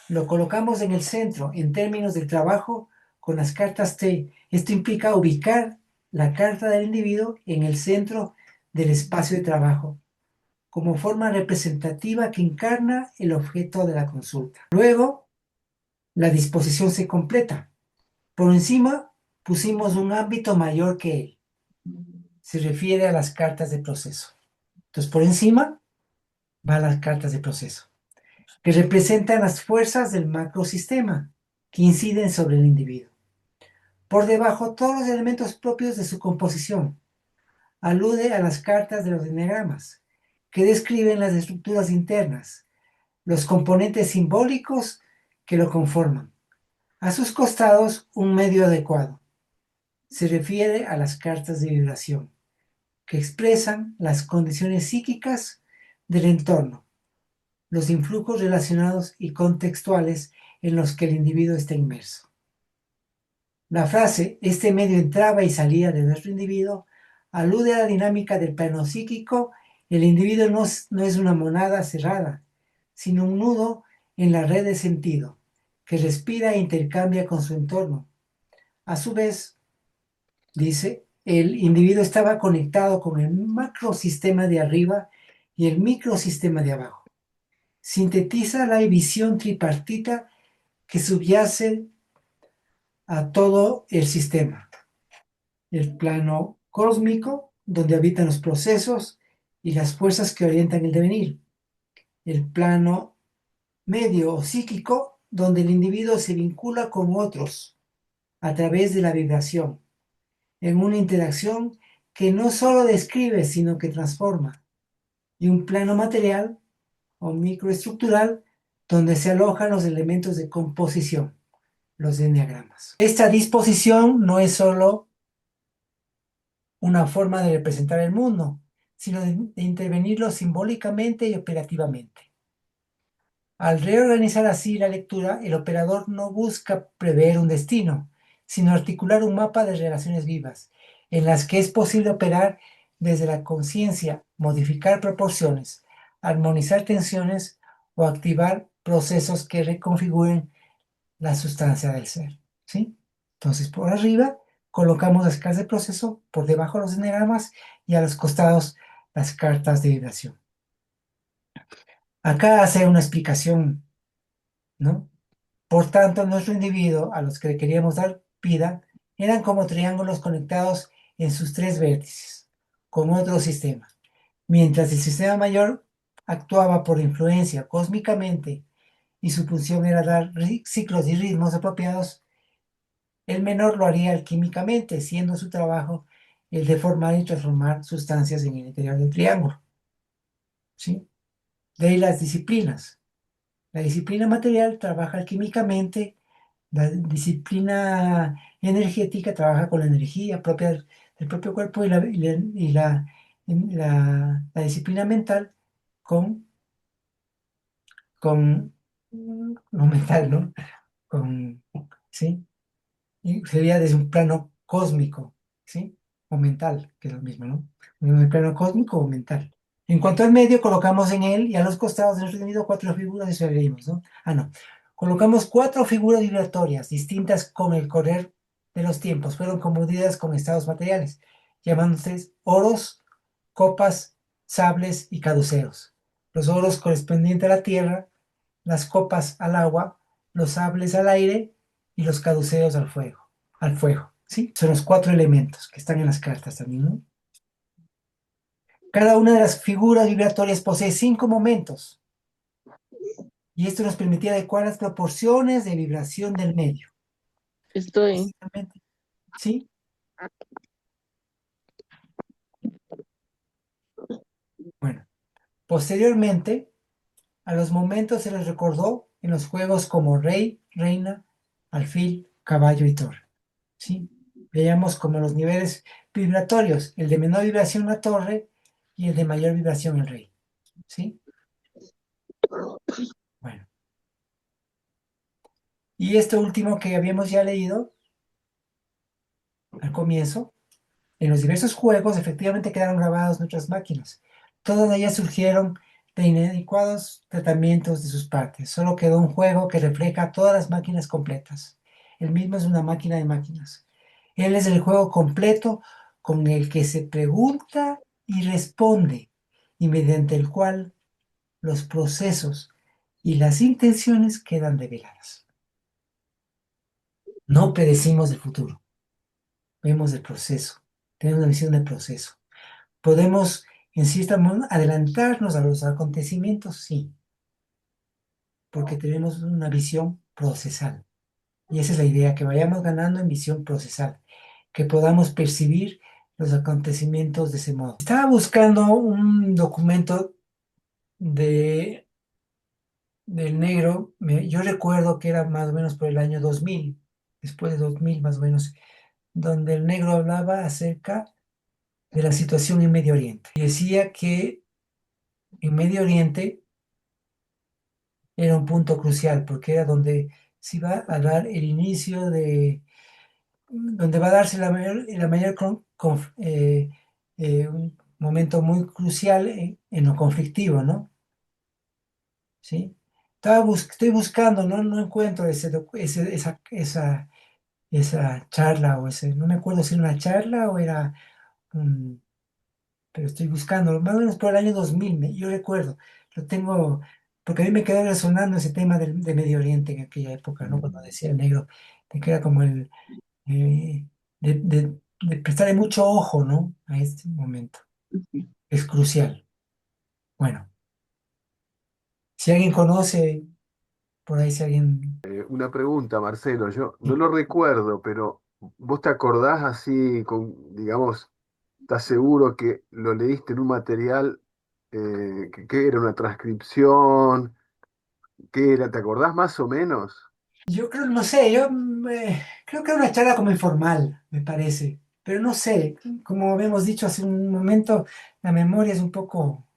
Lo colocamos en el centro en términos del trabajo con las cartas T. Esto implica ubicar la carta del individuo en el centro del espacio de trabajo, como forma representativa que encarna el objeto de la consulta. Luego, la disposición se completa. Por encima pusimos un ámbito mayor que él. Se refiere a las cartas de proceso. Entonces, por encima van las cartas de proceso, que representan las fuerzas del macrosistema que inciden sobre el individuo. Por debajo, todos los elementos propios de su composición. Alude a las cartas de los eneagramas, que describen las estructuras internas, los componentes simbólicos que lo conforman. A sus costados, un medio adecuado. Se refiere a las cartas de vibración, que expresan las condiciones psíquicas del entorno, los influjos relacionados y contextuales en los que el individuo está inmerso. La frase, este medio entraba y salía de nuestro individuo, alude a la dinámica del plano psíquico. El individuo no es una monada cerrada, sino un nudo en la red de sentido, que respira e intercambia con su entorno. A su vez, dice, el individuo estaba conectado con el macrosistema de arriba y el microsistema de abajo. Sintetiza la visión tripartita que subyace a todo el sistema. El plano cósmico, donde habitan los procesos y las fuerzas que orientan el devenir. El plano medio o psíquico, donde el individuo se vincula con otros a través de la vibración, en una interacción que no solo describe, sino que transforma. Y un plano material o microestructural, donde se alojan los elementos de composición, los eneagramas. Esta disposición no es solo una forma de representar el mundo, sino de intervenirlo simbólicamente y operativamente. Al reorganizar así la lectura, el operador no busca prever un destino, sino articular un mapa de relaciones vivas, en las que es posible operar desde la conciencia, modificar proporciones, armonizar tensiones o activar procesos que reconfiguren la sustancia del ser. ¿Sí? Entonces, por arriba colocamos las cartas de proceso, por debajo los eneagramas y a los costados las cartas de vibración. Acá hace una explicación, ¿no? Por tanto, nuestro individuo, a los que le queríamos dar vida, eran como triángulos conectados en sus tres vértices, con otro sistema. Mientras el sistema mayor actuaba por influencia cósmicamente y su función era dar ciclos y ritmos apropiados, el menor lo haría alquímicamente, siendo su trabajo el de formar y transformar sustancias en el interior del triángulo. ¿Sí? De ahí las disciplinas. La disciplina material trabaja alquímicamente, la disciplina energética trabaja con la energía propia del propio cuerpo y la disciplina mental con no mental, ¿no? ¿Sí? Y sería desde un plano cósmico, ¿sí? O mental, que es lo mismo, ¿no? En el plano cósmico o mental. En cuanto al medio, colocamos en él y a los costados del sostenido cuatro figuras y sobrevivimos, ¿no? No. Colocamos cuatro figuras vibratorias distintas con el correr de los tiempos. Fueron confundidas con estados materiales, llamándose oros, copas, sables y caduceos. Los oros correspondientes a la tierra, las copas al agua, los sables al aire y los caduceos al fuego, ¿sí? Son los cuatro elementos que están en las cartas también, ¿no? Cada una de las figuras vibratorias posee 5 momentos, y esto nos permitía adecuar las proporciones de vibración del medio. Estoy. ¿Sí? Bueno, posteriormente, a los momentos se les recordó en los juegos como rey, reina, alfil, caballo y torre. ¿Sí? Veíamos como los niveles vibratorios, el de menor vibración la torre y el de mayor vibración el rey. ¿Sí? Bueno. Y esto último que habíamos ya leído al comienzo, En los diversos juegos efectivamente quedaron grabados nuestras máquinas. Todas ellas surgieron de inadecuados tratamientos de sus partes. Solo quedó un juego que refleja todas las máquinas completas. El mismo es una máquina de máquinas. Él es el juego completo con el que se pregunta y responde, y mediante el cual los procesos y las intenciones quedan develadas. No predecimos el futuro, vemos el proceso, tenemos una visión del proceso. ¿Podemos, en cierta manera, adelantarnos a los acontecimientos? Sí, porque tenemos una visión procesal. Y esa es la idea, que vayamos ganando en visión procesal, que podamos percibir los acontecimientos de ese modo. Estaba buscando un documento de, del negro, yo recuerdo que era más o menos por el año 2000, después de 2000 más o menos, donde el negro hablaba acerca de la situación en Medio Oriente. Y decía que en Medio Oriente era un punto crucial, porque era donde se iba a dar el inicio de, donde va a darse la mayor un momento muy crucial en lo conflictivo, ¿no? ¿Sí? Estoy buscando, ¿no? No encuentro esa charla o ese, no me acuerdo si era una charla o era un, pero estoy buscando, más o menos por el año 2000, yo recuerdo, lo tengo, porque a mí me quedó resonando ese tema de Medio Oriente en aquella época, ¿no? Cuando decía el negro, de que era como eh, de prestarle mucho ojo, ¿no? A este momento. Es crucial. Bueno, si alguien conoce, por ahí si alguien... Una pregunta, Marcelo, yo no lo recuerdo, pero ¿vos te acordás así, digamos, estás seguro que lo leíste en un material que era una transcripción? ¿Qué era? ¿Te acordás más o menos? Yo creo, no sé, creo que era una charla como informal, me parece, pero no sé, como habíamos dicho hace un momento, la memoria es un poco...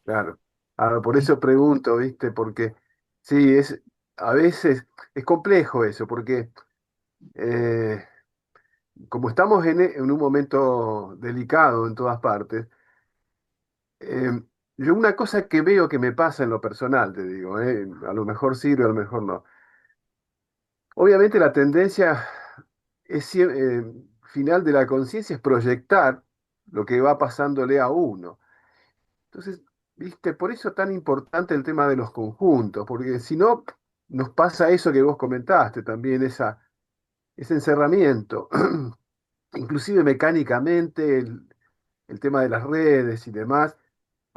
Claro. Ahora, por eso pregunto, ¿viste? Porque sí, a veces es complejo eso, porque eh, como estamos en un momento delicado en todas partes, eh, yo una cosa que veo que me pasa en lo personal, te digo, a lo mejor sirve, a lo mejor no. Obviamente la tendencia final de la conciencia es proyectar lo que va pasándole a uno. Entonces, viste, por eso es tan importante el tema de los conjuntos, porque si no, nos pasa eso que vos comentaste también, ese encerramiento, inclusive mecánicamente, el tema de las redes y demás,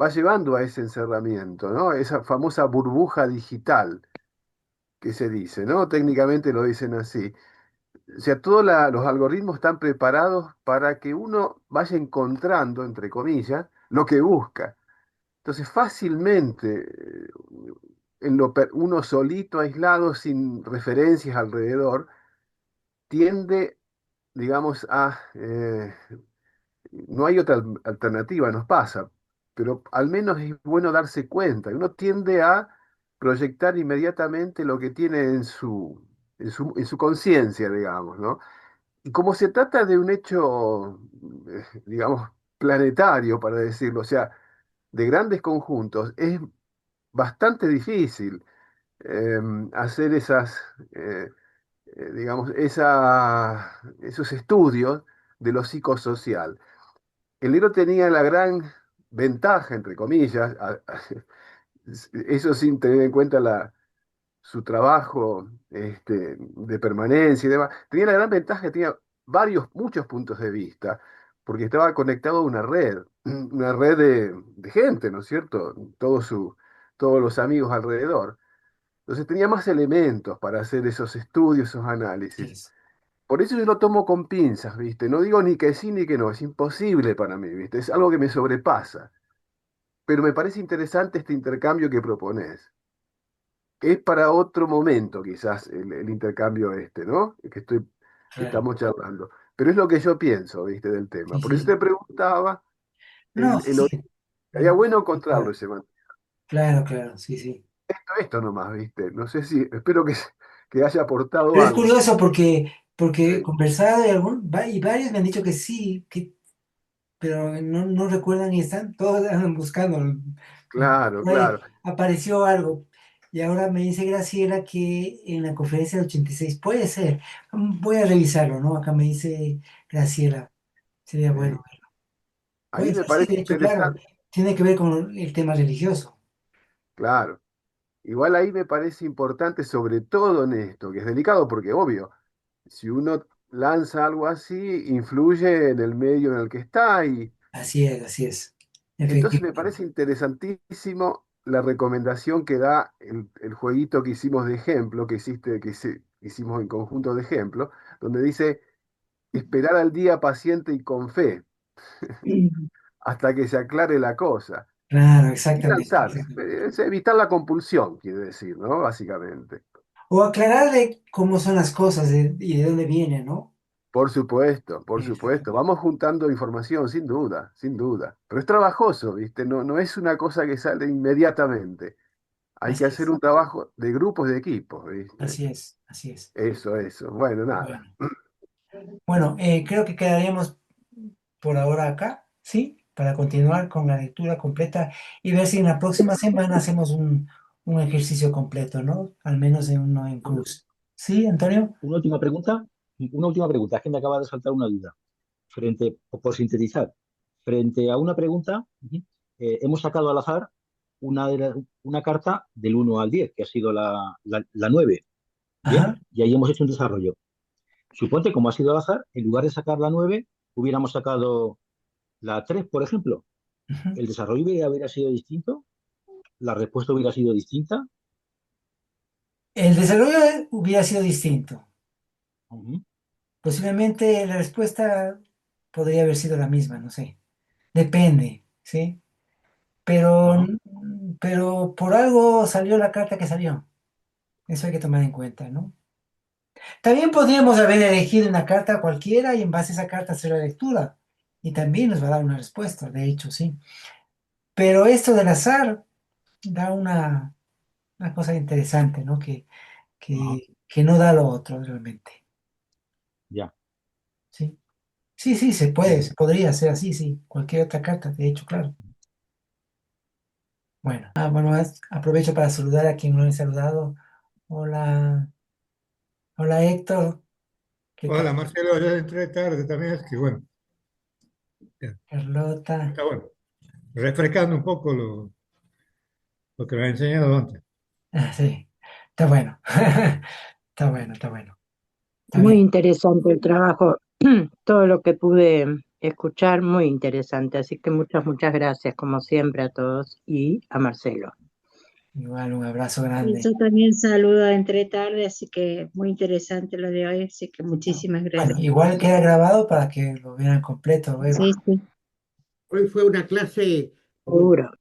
va llevando a ese encerramiento, ¿no? Esa famosa burbuja digital que se dice, ¿no? Técnicamente lo dicen así. O sea, todos los algoritmos están preparados para que uno vaya encontrando, entre comillas, lo que busca. Entonces, fácilmente, uno solito, aislado, sin referencias alrededor, tiende, digamos, no hay otra alternativa, nos pasa, pero al menos es bueno darse cuenta. Uno tiende a proyectar inmediatamente lo que tiene en su conciencia, digamos, ¿no? Y como se trata de un hecho, digamos, planetario, para decirlo, o sea, de grandes conjuntos, es bastante difícil eh, hacer eh, digamos, esos estudios de lo psicosocial. El libro tenía la gran ventaja, entre comillas, eso sin tener en cuenta su trabajo de permanencia y demás, tenía la gran ventaja que tenía muchos puntos de vista, porque estaba conectado a una red de gente, ¿no es cierto? Todos los amigos alrededor. Entonces tenía más elementos para hacer esos estudios, esos análisis. Por eso yo lo tomo con pinzas, ¿viste? No digo ni que sí ni que no, es imposible para mí, ¿viste? Es algo que me sobrepasa. Pero me parece interesante este intercambio que propones. Es para otro momento, quizás, el intercambio ¿no? Que Claro, estamos charlando. Pero es lo que yo pienso, ¿viste? Del tema. sí, Por eso sí. te preguntaba, No, sí, sí. sería bueno encontrarlo Claro, ese material. claro, claro, sí, sí. Esto nomás, ¿viste? No sé si, espero que haya aportado Pero es algo. curioso porque porque he conversado y varios me han dicho que sí, pero no recuerdan y están, todos andan buscando. Claro, Por ahí claro. apareció algo. Y ahora me dice Graciela que en la conferencia del 86 puede ser. Voy a revisarlo, ¿no? Acá me dice Graciela. Sería bueno. Sí. Ahí Puede me ser, sí, parece de hecho, claro. interesante, Tiene que ver con el tema religioso. claro. Igual ahí me parece importante, sobre todo en esto, que es delicado porque, obvio, si uno lanza algo así, influye en el medio en el que está y Así es. entonces me Efectivamente. parece interesantísimo la recomendación que da el jueguito que hicimos de ejemplo, hicimos en conjunto de ejemplo, donde dice esperar al día paciente y con fe hasta que se aclare la cosa. Claro, Y exactamente. lanzar, es evitar la compulsión, quiere decir, ¿no? Básicamente. O aclararle cómo son las cosas y de dónde vienen, ¿no? Por supuesto, por supuesto. Exactamente. Vamos juntando información, sin duda, sin duda. Pero es trabajoso, ¿viste? No es una cosa que sale inmediatamente. Hay que Así hacer es. un trabajo de grupos, de equipos, ¿viste? Así es. Así es. Eso. Bueno, nada. Bueno. Bueno, creo que quedaríamos por ahora acá, ¿sí? Para continuar con la lectura completa y ver si en la próxima semana hacemos un ejercicio completo, ¿no? Al menos en uno en Bueno, cruz. ¿Sí, Antonio? Una última pregunta. Una última pregunta. Es que me acaba de saltar una duda. O por sintetizar, frente a una pregunta, hemos sacado al azar una carta del 1 al 10, que ha sido la 9. Bien, Ajá. y ahí hemos hecho un desarrollo. Suponte, como ha sido al azar, en lugar de sacar la 9 hubiéramos sacado la 3, por ejemplo. Ujú. El desarrollo hubiera sido distinto, la respuesta hubiera sido distinta. El desarrollo hubiera sido distinto. Ujú. Posiblemente la respuesta podría haber sido la misma, no sé. Depende, ¿sí? Pero, Ajá. pero por algo salió la carta que salió. Eso hay que tomar en cuenta, ¿no? También podríamos haber elegido una carta cualquiera y en base a esa carta hacer la lectura. Y también nos va a dar una respuesta, de hecho, sí. Pero esto del azar da una cosa interesante, ¿no? Ajá. Que no da lo otro realmente. Ya. Sí, sí, se Muy puede, bien. se podría hacer así, sí. Cualquier otra carta, de hecho, claro. Bueno, aprovecho para saludar a quien no he saludado. Hola, hola Héctor, ¿qué tal? Hola Marcelo, ya entré tarde también, es que bueno, ya, Carlota, está bueno, refrescando un poco lo que me ha enseñado antes. sí, está bueno, está bueno, está Muy bien. interesante el trabajo, todo lo que pude escuchar, muy interesante. Así que muchas gracias, como siempre, a todos y a Marcelo. Igual un abrazo Y grande. yo también saludo entre tarde, así que muy interesante lo de hoy, así que muchísimas Bueno, gracias. igual queda grabado para que lo vean completo luego. Sí, sí. Hoy fue una clase un Seguro.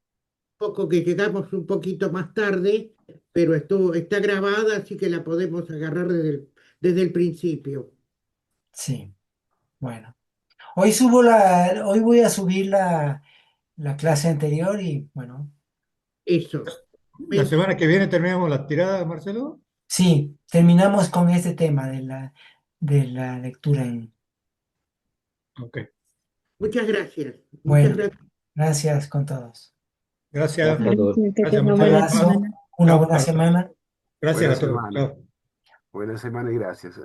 poco que llegamos un poquito más tarde, pero está grabada, así que la podemos agarrar desde el principio. Sí, bueno. Hoy voy a subir la clase anterior y bueno, Eso. La Me- semana que viene terminamos la tirada, Marcelo. sí, terminamos con este tema de la lectura en... Ok, Muchas gracias. Muchas Bueno, gracias. gracias con todos. gracias, Gracias a todos. Gracias, que gracias tenga Un buena Marcelo. abrazo, semana. una Chao, buena chao, chao. semana. Gracias buena a todos. semana. Chao. Buena semana y gracias.